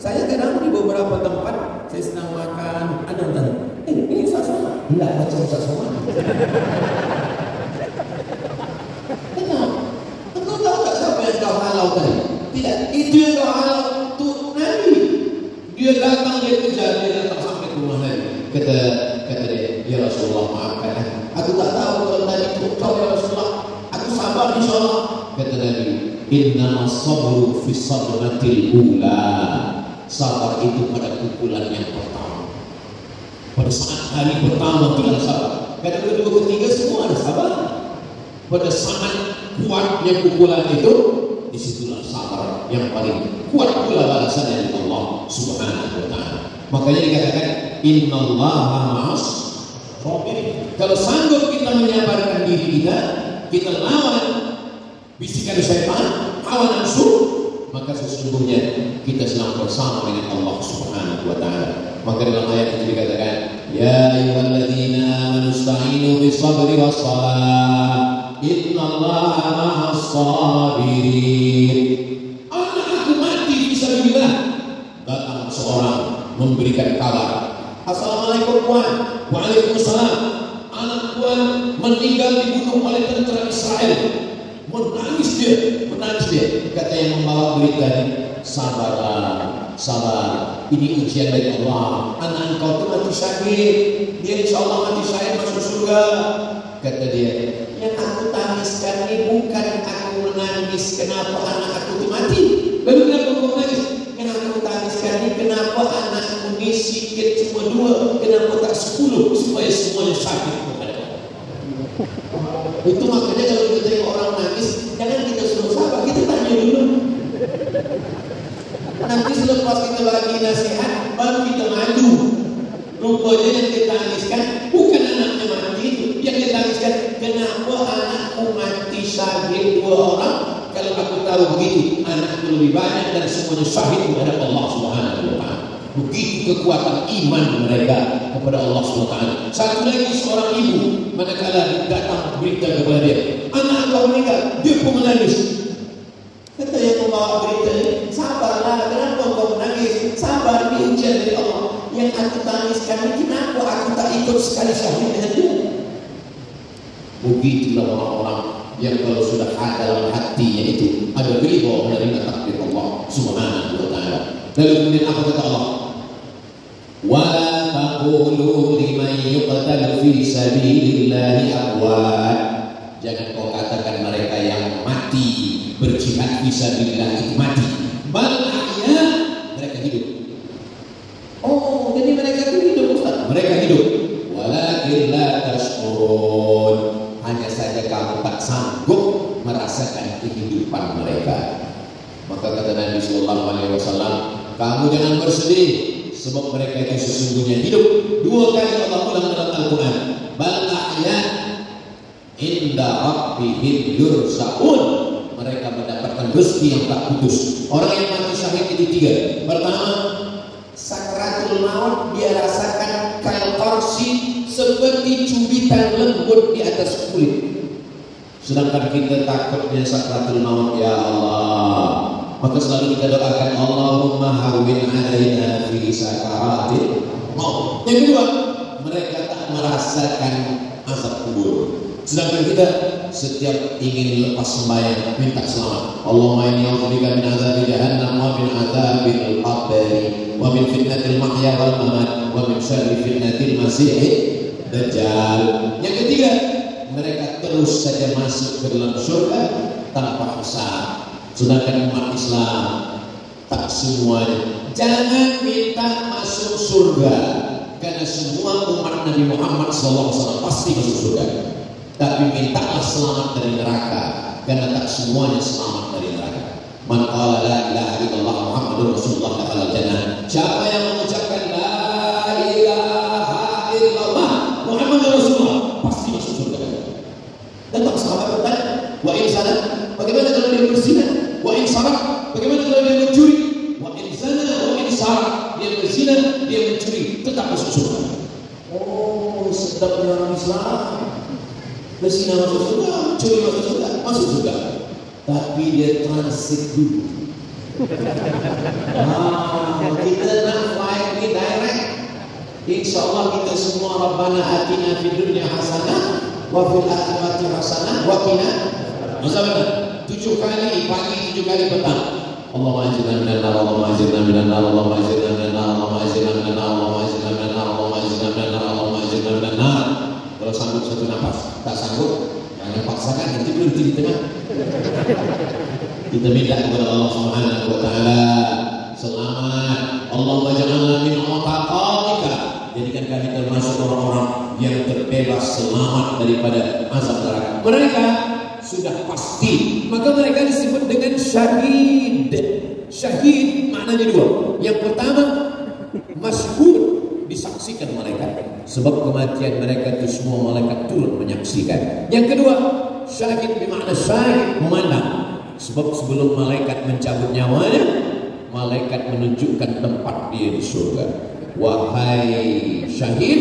Saya kadang di beberapa tempat, saya sedang makan, ada yang tanya, ini Ustaz Somad? Tidak, macam Ustaz Somad. Kenapa? Engkau tahu tak siapa yang kau halau tadi? Tidak, itu yang kau halau, itu Nabi. Dia datang, dia kejar, dia datang sampai ke rumah Nabi. Kata dia, ya Rasulullah maafkan aku tak tahu kalau tadi itu kau ya Rasulullah. Aku sabar insyaAllah. Kata Nabi, innama sabru fi sadratil ula. Sabar itu pada pukulan yang pertama. Pada saat hari pertama itu sabar. Kedua, ketiga semua ada sabar. Pada saat kuatnya pukulan itu, disitulah sabar yang paling kuat pula balasannya dari Allah Subhanahu wa Ta'ala. Makanya dikatakan innallaha ma'as sabirin. Kalau sanggup kita menyabarkan diri kita lawan bisikan syaitan, hawa nafsu, maka sesungguhnya kita sedang bersama dengan Allah Subhanahu wa Ta'ala. Maka dalam ayat itu dikatakan, ya ayyuhalladzina amanu ista'inu bis-sabri was-salah, innallaha ma'as sabirin. Anak aku mati fisabilillah. Datang seorang memberikan kabar, assalamualaikum Tuan. Waalaikumsalam. Anak Tuan meninggal dibunuh oleh tentara Israel. Menangis dia. Kata yang membawa berita, sabarlah, sabar. Ini ujian dari Allah. Anak engkau itu mati syahid. Dia insya Allah mati syahid masuk surga. Kata dia, yang aku tangiskan ini bukan aku menangis kenapa anak aku itu mati. Lalu kenapa kau menangis? Kenapa aku tangiskan ini kenapa anakku ini sikit cuma 2, kenapa tak 10 supaya semuanya syahid. Itu makanya kalau kita tengok orang nangis, jangan kita suruh sabar, kita tanya dulu. Nanti selepas kita bagi nasihat, baru kita maju. Rupanya yang kita tangiskan bukan anaknya mati, yang kita tangiskan kenapa anakku mati syahid 2 orang. Kalau aku tahu begitu, anakku lebih banyak dan semuanya syahid kepada Allah Subhanahu wa Ta'ala. Begitu kekuatan iman mereka kepada Allah SWT. Satu lagi seorang ibu, manakala datang berita kepada dia, anak kau meninggal, dia pun menangis. Kata yang membawa berita ini, sabarlah, kenapa kau menangis? Sabar, ini ujian dari Allah. Yang aku tangiskan ini, kenapa aku tak ikut sekali syahid dengan dia? Begitulah orang-orang yang kalau sudah ada dalam hatinya itu ada ridha menerima takdir Allah Subhanahu wa Ta'ala. Lalu kemudian apa kata Allah? Wala taqulu liman yuqtalu fi sabilillahi amwat. Jangan kau katakan mereka yang mati berjihad fi sabilillah itu mati. Bal ahya, mereka hidup. Oh, jadi mereka itu hidup Ustaz. Mereka hidup. Walakin la tashkurun. kehidupan mereka. Maka kata Nabi Sallallahu Alaihi Wasallam, kamu jangan bersedih, sebab mereka itu sesungguhnya hidup. 2 kali Allah ulang dalam Al-Quran, bal ahya inda rabbihim yursaun. Mereka mendapatkan rezeki yang tak putus. Orang yang mati syahid itu 3. Pertama, sakratul maut dia rasakan kalkorsi, seperti cubitan lembut di atas kulit. Sedangkan kita takutnya sakratul maut, ya Allah, maka selalu kita doakan, Allahumma hawwin alaina fi sakaratil maut. Yang kedua, mereka tak merasakan azab kubur. Sedangkan kita setiap ingin lepas sembahyang minta selamat. Allahumma inni a'udzubika min azabi jahannam wa min azabil qabri wa min fitnatil mahya wal mamat wa min syarri fitnatil masiihid dajjal. Yang ketiga, mereka terus saja masuk ke dalam surga tanpa hisab. Sedangkan umat Islam tak semuanya. Jangan minta masuk surga, karena semua umat Nabi Muhammad SAW pasti masuk surga. Tapi mintalah selamat dari neraka, karena tak semuanya selamat dari neraka. Man qala la ilaha illallah Muhammadur Rasulullah dakhala jannah. Siapa yang mengucapkan la ilaha illallah Muhammadur Rasulullah pasti masuk surga. Dan tak sahabat bertanya, wa in zana, bagaimana kalau dia berzina? Wa in sarak, bagaimana kalau dia mencuri? Wa in zana wa in sarak, dia berzina, dia mencuri, tetap masuk surga. Oh, sedapnya orang Islam. Berzina masuk surga, curi masuk surga, masuk surga. Tapi dia transit dulu. Kita nak flight ni direct. InsyaAllah kita semua Rabbana atina fid dunya hasanah wa fil akhirati hasanah wa qina azabannar. 7 kali pagi, 7 kali petang. Allahumma ajirna minan nar, Allahumma ajirna minan nar, Allahumma ajirna minan nar, Allahumma ajirna minan nar, Allahumma ajirna minan nar, Allahumma ajirna minan nar, Allahumma ajirna minan nar. Kalau sanggup 1 nafas, tak sanggup jangan paksakan, nanti berhenti di tengah. Kita minta kepada Allah Subhanahu wa taala selamat. Allahumma ja'alna min utaqatika. Jadikan kami termasuk orang-orang yang terbebas selamat daripada azab neraka. Mereka sudah pasti, maka mereka disebut dengan syahid. Syahid maknanya 2. Yang pertama, masyhur, disaksikan mereka, sebab kematian mereka itu semua malaikat turut menyaksikan. Yang kedua, syahid bermakna syahid, memandang, sebab sebelum malaikat mencabut nyawanya, malaikat menunjukkan tempat dia di surga. Wahai syahid,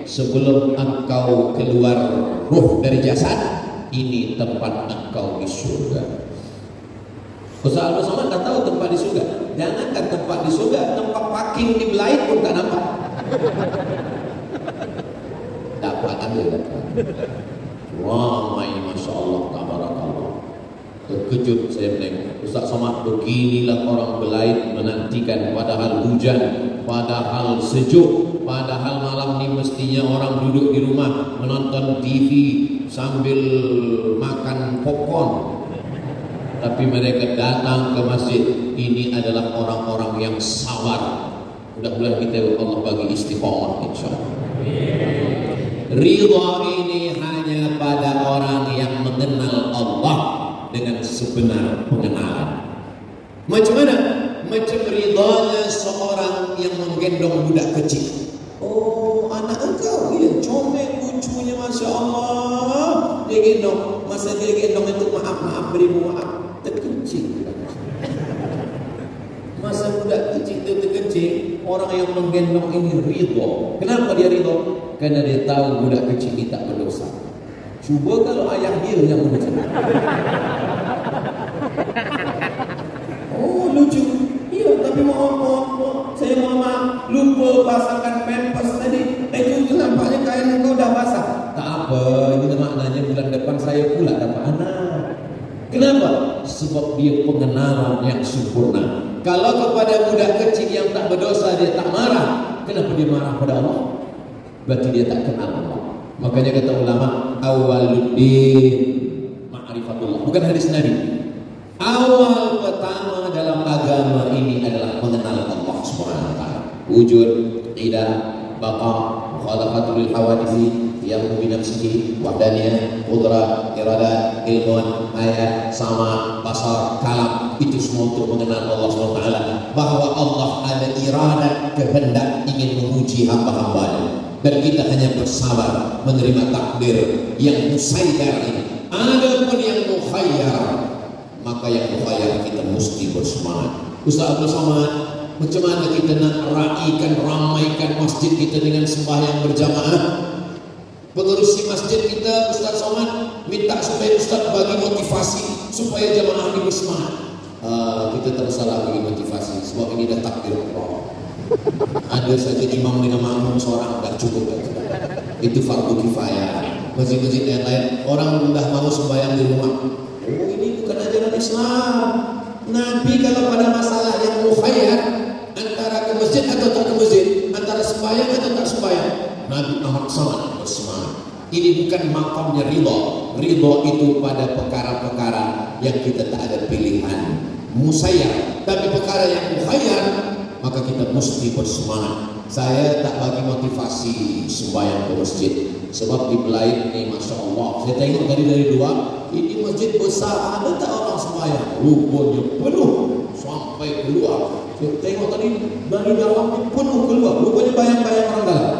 sebelum engkau keluar ruh dari jasad, ini tempat engkau di surga. Ustaz Al-Somad tak tahu tempat di surga. Jangankan tempat di surga, tempat parking di Belait pun tak nampak. Dapat ambil dapat. Wah, masya Allah, tabarakallah. Terkejut saya menengok. Ustaz Somad, beginilah orang Belait menantikan, padahal hujan, padahal sejuk, padahal malam ini mestinya orang duduk di rumah menonton TV sambil makan popcorn. Tapi mereka datang ke masjid. Ini adalah orang-orang yang sabar. Mudah-mudahan kita Allah bagi istiqomah insyaallah. Ridha ini hanya pada orang yang mengenal Allah dengan sebenar pengenalan. Macam mana? Macam ridhanya seorang yang menggendong budak kecil. Oh, anak engkau, ya, comel lucunya, masya Allah. Dia gendong, masa dia gendong itu maaf, beribu maaf. Terkecil. Masa budak kecil itu terkecil, orang yang menggendong ini ridho. Kenapa dia ridho? Karena dia tahu budak kecil ini tak berdosa. Cuba kalau ayah dia yang berdosa. Oh, lucu. Iya, tapi maaf, saya maaf, lupa pasangkan pampers tadi. Itu nampaknya kain engkau dah basah. Tak apa, ini maknanya bulan depan saya pula dapat anak. Kenapa? Sebab dia pengenalan yang sempurna. Kalau kepada budak kecil yang tak berdosa dia tak marah, kenapa dia marah pada Allah? Berarti dia tak kenal Allah. Makanya kata ulama, awwaluddin ma'rifatullah. Bukan hadis Nabi. Awal pertama dalam agama ini adalah mengenal Allah Subhanahu wa taala. Wujud, idah, baqa, mukhalafatul hawadisi, Yang binafsihi, wahdaniyah, qudrah, iradah, ilmun, ayat, sama, basar, kalam, itu semua untuk mengenal Allah SWT, bahwa Allah ada iradah, kehendak ingin menguji hamba-hambanya, dan kita hanya bersabar menerima takdir yang musayyar ini. Adapun yang mukhayyar, maka yang mukhayyar kita mesti bersemangat. Ustaz Abdul Somad, macam mana kita nak raikan, ramaikan masjid kita dengan sembahyang berjamaah? Pengerusi masjid kita, Ustaz Somad, minta supaya Ustaz bagi motivasi supaya jamaah ini bersemangat. Kita tak salah bagi motivasi, sebab ini dah takdir Allah. Ada saja imam dengan makmum seorang dah cukup dah. Itu fardu kifayah. Masjid-masjid yang lain orang dah mau sembahyang di rumah. Oh, ini bukan ajaran Islam. Nabi kalau pada masalah yang mukhayyar antara ke masjid atau tak ke masjid, antara sembahyang atau tak sembahyang, Nabi Muhammad sangat bersemangat. Ini bukan makamnya ridha. Ridha itu pada perkara-perkara yang kita tak ada pilihan, musayyar. Tapi perkara yang mukhayyar, maka kita mesti bersemangat. Saya tak bagi motivasi sembahyang ke masjid, sebab di Belaid ni Masya Allah, saya tengok dari luar, ini masjid besar, ada tak orang sembahyang? Rupanya penuh sampai keluar. Saya tengok tadi dari dalam ni penuh keluar, rupanya bayang-bayang orang dalam.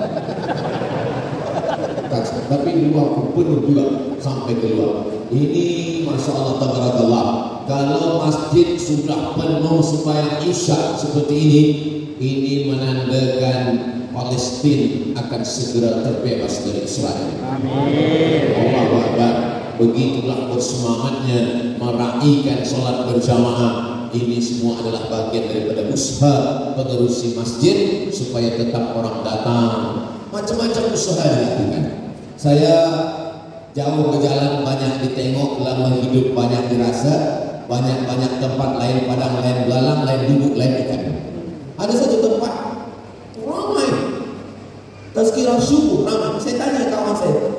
Tapi di luar pun penuh juga sampai keluar. Ini Masya Allah tabarakallah. Kalau masjid sudah penuh sembahyang isya seperti ini menandakan Palestin akan segera terbebas dari Israel. Amin. Allahu Akbar. Begitulah bersemangatnya meraihkan sholat berjamaah. Ini semua adalah bagian daripada usaha pengerusi masjid supaya tetap orang datang. Macam-macam usaha dilakukan. Saya jauh berjalan, banyak ditengok, lama hidup banyak dirasa, banyak tempat lain padang, lain belalang, lain duduk, lain ikan. Ada satu tempat ramai tazkirah subuh, ramai. Saya tanya kawan saya,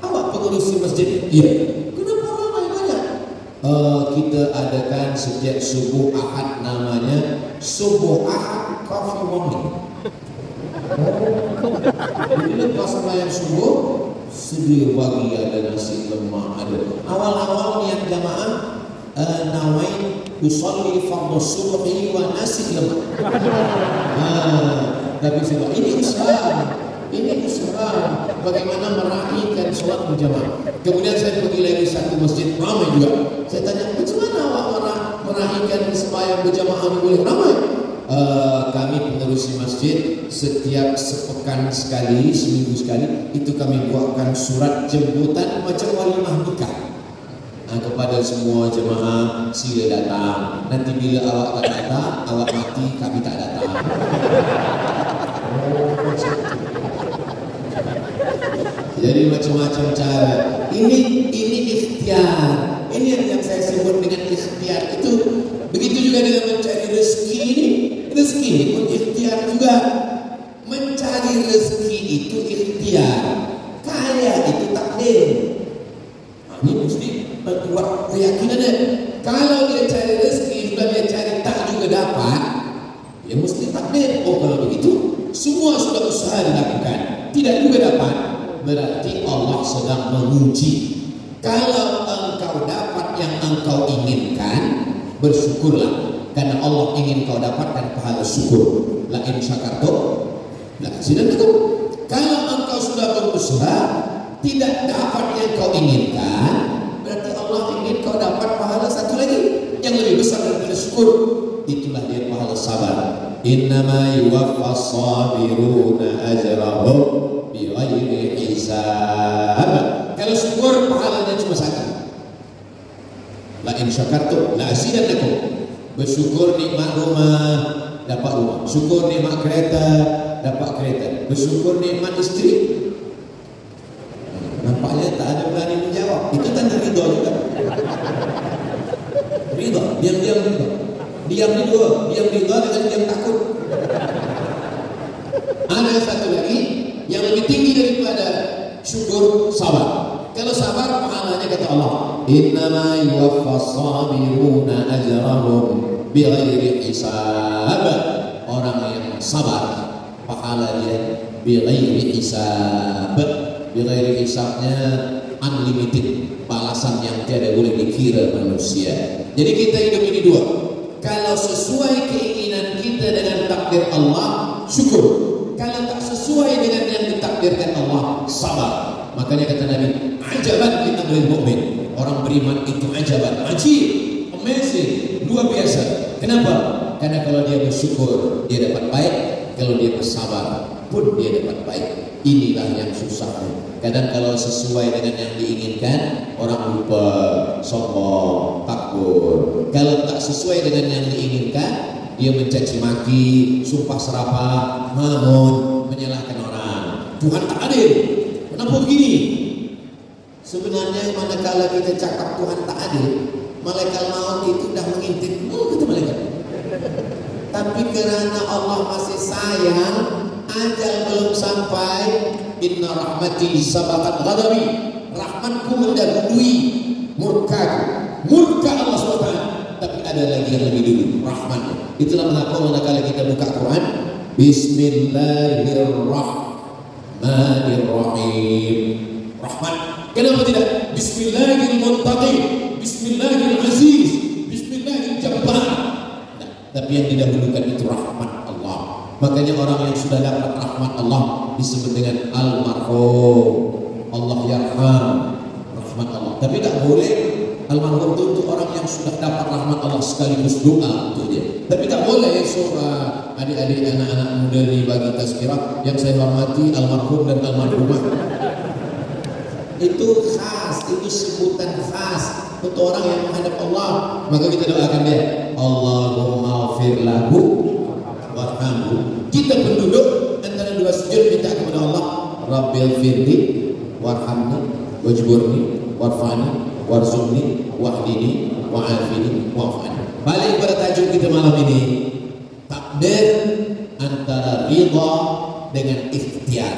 awak pengurusi masjid? Iya. Kenapa ramai banyak? Kita adakan setiap subuh Ahad, namanya subuh Ahad coffee morning. Jadi lepas sembahyang subuh sedia bagi, ada nasi lemak, ada. Awal-awal niat jamaah nawain usolli fardhu subhi wa nasi lemak. Tapi sebab ini usaha bagaimana meraihkan sholat berjamaah. Kemudian saya pergi lagi satu masjid ramai juga. Saya tanya, macam mana awak meraihkan sembahyang berjamaah ini boleh ramai? Kami pengerusi masjid setiap sepekan sekali, seminggu sekali, itu kami buatkan surat jemputan macam walimah nikah kepada semua jemaah, sila datang. Nanti bila awak tak datang, awak mati, kami tak datang. Jadi macam-macam cara. Ini ikhtiar. Ini yang saya sebut dengan ikhtiar itu. Begitu juga dengan mencari rezeki ini. Rezeki ini pun ikhtiar juga. Mencari rezeki itu ikhtiar. Kaya itu takdir. Ini mesti buat keyakinannya. Kalau dia cari rezeki, sudah dia cari tak juga dapat, dia mesti takdir. Oh, kalau begitu semua sudah usaha dilakukan, tidak juga dapat, berarti Allah sedang menguji. Kalau engkau dapat yang engkau inginkan, bersyukurlah, karena Allah ingin kau dapatkan pahala syukur. La in syakartum la azidannakum. Kalau engkau sudah berusaha tidak dapat yang kau inginkan, berarti Allah ingin kau dapat pahala satu lagi yang lebih besar daripada syukur. Itulah dia pahala sabar. Innama yuwaffas sabiruna ajrahum bighairi hisab. Kalau syukur pahalanya cuma satu. La in syakartum la azidannakum. Bersyukur nikmat rumah, dapat rumah. Syukur nikmat kereta, dapat kereta. Bersyukur nikmat istri. Nampaknya tak ada berani menjawab. Itu tanda ridha juga. Ridha, diam-diam ridha. Diam ni dua, diam ridha dengan diam takut. Ada satu lagi yang lebih tinggi daripada syukur, sabar. Kalau sabar pahalanya kata Allah, innama yuwaffas sabiruna ajrahum bighairi hisab. Orang yang sabar pahala dia bighairi hisab, bighairi hisabnya, unlimited, balasan yang tiada boleh dikira manusia. Jadi kita hidup ini dua. Kalau sesuai keinginan kita dengan takdir Allah, syukur. Kalau tak sesuai dengan yang ditakdirkan Allah, sabar. Makanya kata Nabi, ajaban li amril mu'min. Orang beriman itu ajaban, ajib, amazing, luar biasa. Kenapa? Karena kalau dia bersyukur, dia dapat baik. Kalau dia bersabar pun dia dapat baik. Inilah yang susah. Kadang kalau sesuai dengan yang diinginkan, orang lupa, sombong, takut. Kalau tak sesuai dengan yang diinginkan, dia mencaci maki, sumpah serapah, ngomong, menyalahkan orang. Tuhan tak adil. Kenapa begini? Sebenarnya manakala kita cakap Tuhan tak adil, malaikat maut itu dah mengintip, kata malaikat. Tapi kerana Allah masih sayang, ajal belum sampai, inna rahmati sabaqat ghadabi, rahmatku mendahului murkaku, murka Allah SWT. Tapi ada lagi yang lebih dulu, rahmatnya. Itulah mengapa manakala kita buka Quran, Bismillahirrahmanirrahim, rahmat. Kenapa tidak Bismillahirrahmanirrahim, Bismillahirrahmanirrahim, Bismillahirrahmanirrahim? Tapi yang didahulukan itu rahmat Allah. Makanya orang yang sudah dapat rahmat Allah disebut dengan almarhum. Allah yarham, rahmat Allah. Tapi tak boleh almarhum itu untuk orang yang sudah dapat rahmat Allah sekaligus doa untuk dia. Tapi tak boleh surah adik-adik anak-anak muda ni bagi tazkirah. Yang saya hormati almarhum dan almarhumah. Itu khas, itu sebutan khas untuk orang yang menghadap Allah. Maka kita doakan dia, Allahumma ghfir lahu warhamhu. Kita penduduk antara dua sujud minta kepada Allah, Rabbil firli warhamni wajburni warfani warzuqni wahdini wa'afini wa'afani. Balik pada tajuk kita malam ini, takdir antara ridha dengan ikhtiar.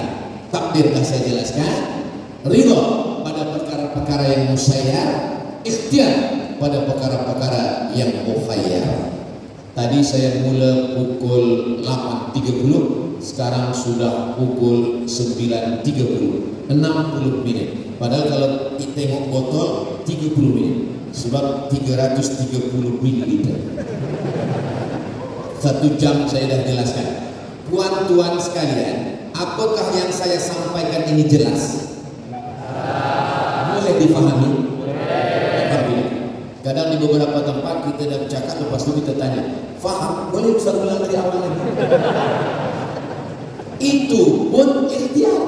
Takdir dah saya jelaskan, ridha pada perkara-perkara yang musayyar, ikhtiar pada perkara-perkara yang mukhayyar. Tadi saya mula pukul 8.30, sekarang sudah pukul 9.30, 60 minit. Padahal kalau tengok botol 30 minit, sebab 330 ml. 1 jam saya dah jelaskan. Tuan-tuan sekalian, apakah yang saya sampaikan ini jelas? Boleh difahami? Kadang di beberapa tempat kita dah bercakap, lepas itu kita tanya, faham? Boleh Ustaz ulang dari awal lagi? Itu pun ikhtiar.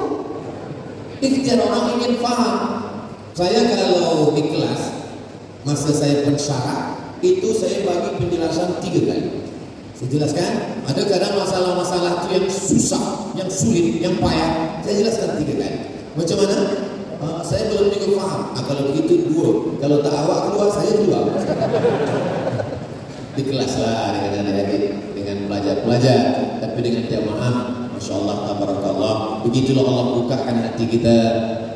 Ikhtiar orang ingin faham. Saya kalau di kelas, masa saya pensyarah, itu saya bagi penjelasan 3 kali. Saya jelaskan, ada kadang masalah-masalah itu yang susah, yang sulit, yang payah, saya jelaskan 3 kali. Macam mana? Saya belum juga faham. Kalau begitu 2. Kalau tak awak keluar, saya keluar. Di kelas lah dengan adik-adik, dengan pelajar-pelajar, tapi dengan jamaah, Masya Allah, tabarakallah. Begitulah Allah bukakan hati kita.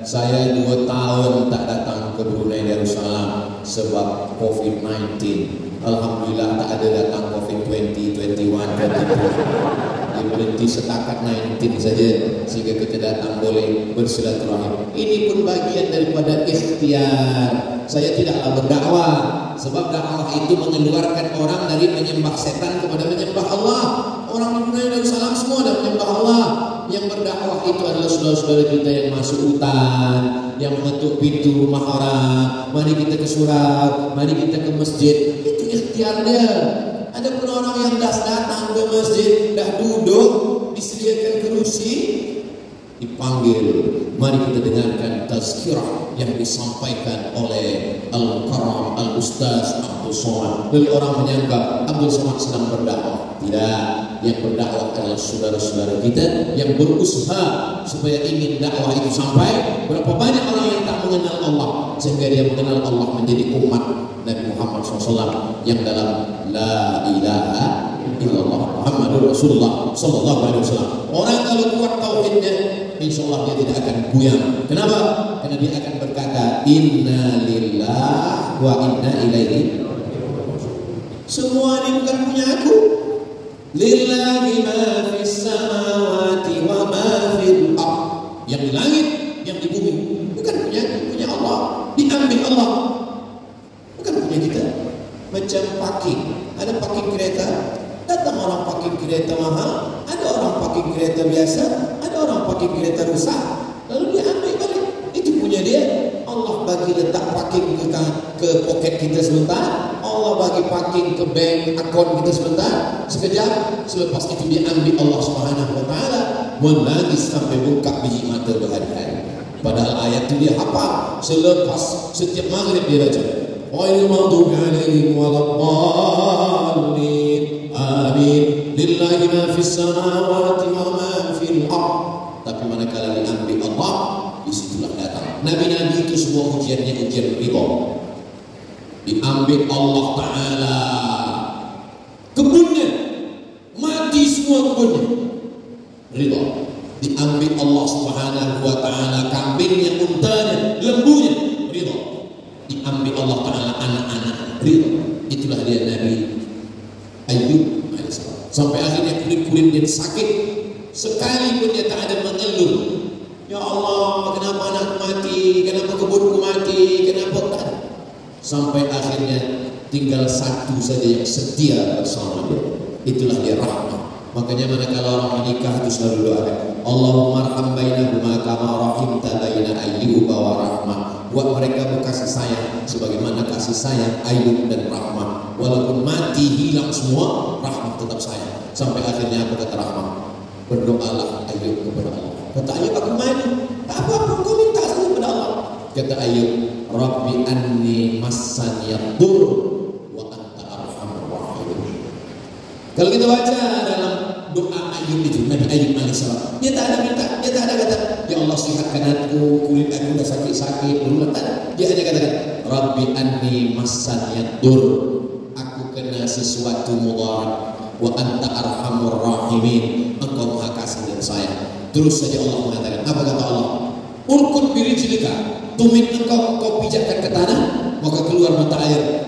Saya 2 tahun tak datang ke Brunei Darussalam sebab COVID-19. Alhamdulillah tak ada datang COVID-20, 21, 22. Dia berhenti setakat 19 saja sehingga kita datang boleh bersilaturahim. Ini pun bagian daripada ikhtiar. Saya tidaklah berdakwah sebab dakwah itu mengeluarkan orang dari menyembah setan kepada menyembah Allah. Orang di Brunei Darussalam semua dah menyembah Allah. Yang berdakwah itu adalah saudara-saudara kita yang masuk hutan, yang mengetuk pintu rumah orang. Mari kita ke surau, mari kita ke masjid. Itu ikhtiar dia. Ada pun orang yang dah datang ke masjid, dah duduk, disediakan kerusi, dipanggil. Mari kita dengarkan tazkirah yang disampaikan oleh Al-Karam Al-Ustaz Abdul Somad. Lalu orang menyangka Abdul Somad sedang berdakwah. Tidak, yang berdakwah adalah saudara-saudara kita yang berusaha supaya ingin dakwah itu sampai. Berapa banyak orang yang tak mengenal Allah sehingga dia mengenal Allah menjadi umat Nabi Muhammad SAW yang dalam La ilaha illallah Muhammadur Rasulullah sallallahu alaihi wasallam. Orang kalau kuat tauhidnya, insyaallah dia tidak akan goyang. Kenapa? Karena dia akan berkata inna lillahi wa inna ilaihi. Semua ini bukan punya aku. Lillahi ma fis samawati wa ma fil ardh. Yang di langit, yang di macam parking. Ada parking kereta, datang orang parking kereta mahal, ada orang parking kereta biasa, ada orang parking kereta rusak, lalu dia ambil balik. Itu punya dia. Allah bagi letak parking ke poket kita sebentar, Allah bagi parking ke bank akun kita sebentar, sekejap, selepas itu dia ambil. Allah Subhanahu wa taala menangis sampai bengkak biji mata berhari-hari. Padahal ayat itu dia hafal, selepas setiap maghrib dia baca, ghairil maghdubi alaihim waladdallin, amin, lillahi ma fis samawati wa ma fil ardh. Tapi manakala diambil Allah, disitulah datang. Nabi-nabi itu semua ujiannya ujian ridha. Diambil Allah Ta'ala, kebunnya mati semua, kebunnya ridha. Diambil Allah Subhanahu wa Ta'ala, kambingnya, untanya, lembunya, ridha. Diambil Allah Ta'ala, anak-anak, ridha. Itulah dia Nabi Ayub alaihissalam. Sampai akhirnya kulit-kulit dia sakit, sekalipun dia tak ada mengeluh, ya Allah, kenapa anakku mati, kenapa kebunku mati, kenapa tak. Sampai akhirnya tinggal satu saja yang setia bersama dia. Itulah dia rahmat. Makanya manakala orang menikah itu selalu doa, Allahumma arham bainahuma kama rahimta baina Ayyub wa Rahmah. Buat mereka berkasih sayang sebagaimana kasih sayang Ayub dan Rahmah. Walaupun mati hilang semua, Rahmah tetap sayang. Sampai akhirnya apa kata Rahmah? Berdoalah Ayub kepada Allah. Kata Ayub, aku mati, tak apa-apa, kau minta saja kepada Allah. Kata Ayub, Rabbi anni massaniyad-dur wa anta arhamur rahimin. Kalau kita baca dalam doa Ayub itu, Nabi Ayub alaihissalam, dia tak ada minta, dia tak ada kata, ya Allah sihatkan aku, kulit aku dah sakit-sakit, dia hanya katakan, Rabbi anni massaniyad-dur, aku kena sesuatu mudarat, wa anta arhamur rahimin, engkau maha kasih dan sayang. Terus saja Allah mengatakan, apa kata Allah? Urkut birijlika, tumit engkau pijakkan ke tanah, maka keluar mata air,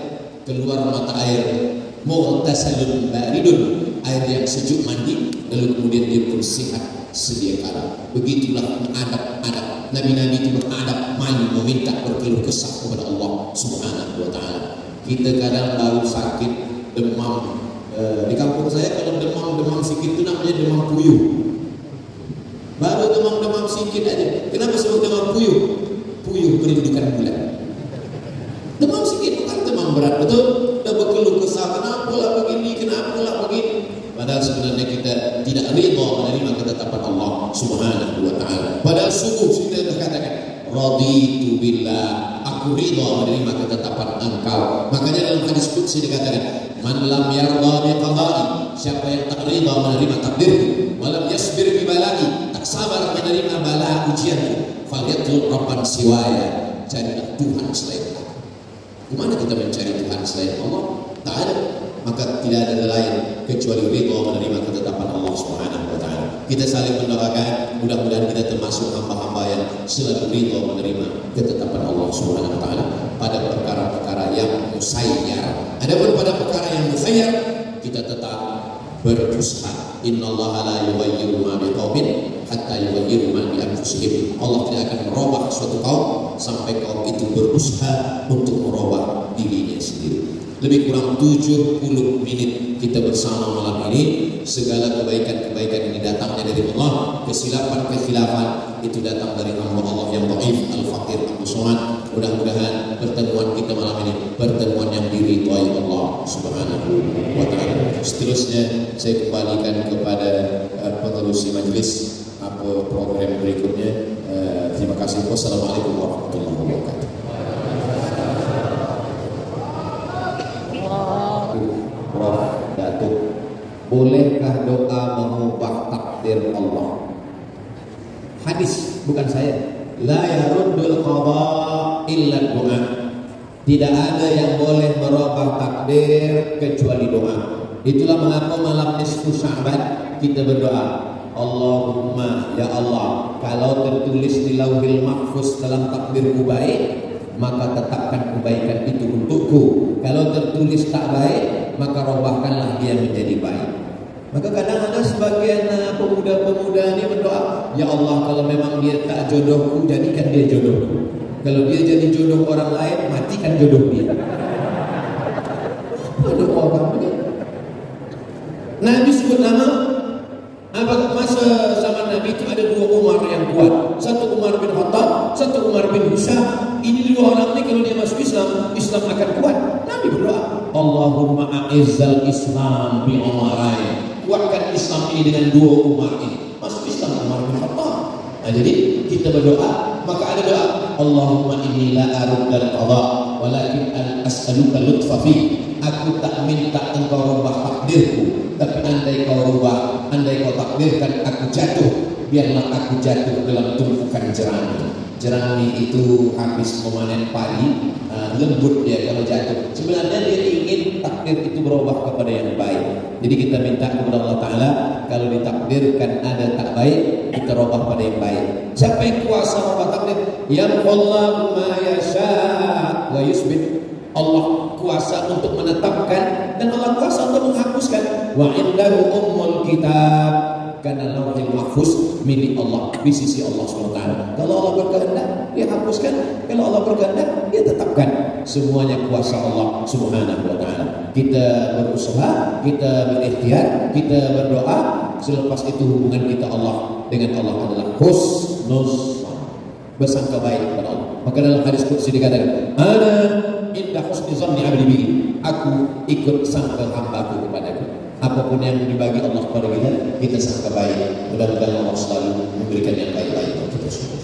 mughtasalun baridun, air yang sejuk mandi, lalu kemudian dia bersihat sedia kala. Begitulah adab Nabi-Nabi itu beradab, main meminta, berkeluh kesah kepada Allah Subhanahu wa taala. Kita kadang baru sakit demam. Di kampung saya kalau demam sikit itu namanya demam puyuh. Baru demam sikit aja. Kenapa sebut demam puyuh? Puyuh merindukan bulan. Demam sikit bukan demam berat, betul? Dah berkeluh kesah, kenapa lah begini. Padahal sebenarnya kita tidak ridha menerima ketetapan Allah Subhanahu wa taala. Padahal sungguh kita katakan, raditu billah, aku ridha menerima ketetapan engkau. Makanya dalam hadis qudsi dikatakan, man lam yarda bi qada'i, siapa yang tak ridha menerima takdirku, walam yasbir bi bala'i, tak sabar menerima bala ujianku, falyatlub rabban siwaya, carilah Tuhan selain aku. Kemana kita mencari Tuhan selain Allah? Tak ada. Maka tidak ada lain kecuali ridha menerima ketetapan Allah Subhanahu wa taala. Kita saling mendoakan, mudah-mudahan kita termasuk hamba-hamba yang selalu ridha menerima ketetapan Allah Subhanahu wa taala pada perkara-perkara yang musayyar. Adapun pada perkara yang mukhayyar, kita tetap berusaha. Innallaha la yughayyiru ma biqaumin hatta yughayyiru ma bi anfusihim. Allah tidak akan merubah suatu kaum sampai kaum itu berusaha untuk merubah dirinya sendiri. Lebih kurang 70 menit kita bersama malam ini. Segala kebaikan-kebaikan ini datangnya dari Allah. Kesilapan-kesilapan itu datang dari hamba Allah yang dhaif, al-faqir, al-somad. Mudah-mudahan pertemuan kita malam ini pertemuan yang diridhai Allah Subhanahu wa taala. Seterusnya saya kembalikan kepada pengerusi majelis program berikutnya. Terima kasih. Wassalamualaikum warahmatullahi wabarakatuh. Prof. Datuk, bolehkah doa mengubah takdir Allah? Hadis, bukan saya. La yaruddul qada illa doa. Tidak ada yang boleh merubah takdir kecuali doa. Itulah mengapa malam nisfu Sya'ban kita berdoa, Allahumma ya Allah, kalau tertulis di Lauhil Mahfuz dalam takdirku baik, maka tetapkan kebaikan itu untukku. Kalau tertulis tak baik, maka robahkanlah dia menjadi baik. Maka kadang ada sebagian pemuda-pemuda ini berdoa, ya Allah, kalau memang dia tak jodohku, jadikan dia jodohku. Kalau dia jadi jodoh orang lain, matikan jodoh dia. disebut nama? Apa masa zaman Nabi itu ada dua Umar yang kuat. Satu Umar bin Khattab, satu Umar bin Musa. Ini dua orang ini kalau dia masuk Islam, Islam akan kuat. Nabi berdoa, Allahumma a'izzal Islam bi Umarain. Kuatkan Islam ini dengan dua Umar ini. Masuk Islam Umar bin Khattab. Nah, jadi kita berdoa, maka ada doa, Allahumma inni la aruddal qada walakin as'aluka lutfa fi. Aku tak minta engkau rubah takdirku, tapi andai kau rubah, andai kau takdirkan aku jatuh, biarlah aku jatuh dalam tumpukan jerami. Jerami itu habis memanen padi, lembut dia kalau jatuh. Sebenarnya dia ingin takdir itu berubah kepada yang baik. Jadi kita minta kepada Allah Ta'ala, kalau ditakdirkan ada tak baik, kita rubah pada yang baik. Siapa yang kuasa rubah takdir? Yamhullahu ma yasha' wa yusbit. Allah kuasa untuk menetapkan dan Allah kuasa untuk menghapuskan. Wa indahu ummul kitab, karena lauhul mahfuz milik Allah di sisi Allah SWT. Kalau Allah berkehendak dia hapuskan, kalau Allah berkehendak dia tetapkan. Semuanya kuasa Allah Subhanahu wa taala. Kita berusaha, kita berikhtiar, kita berdoa, selepas itu hubungan kita Allah dengan Allah adalah husnuz, bersangka baik kepada Allah. Maka dalam hadis qudsi dikatakan, ana inda husni zanni abdi bi. Aku ikut sangka hamba-Ku kepadaku. Apapun yang dibagi Allah kepada kita, kita sangka baik. Mudah-mudahan Allah selalu memberikan yang baik-baik untuk kita semua.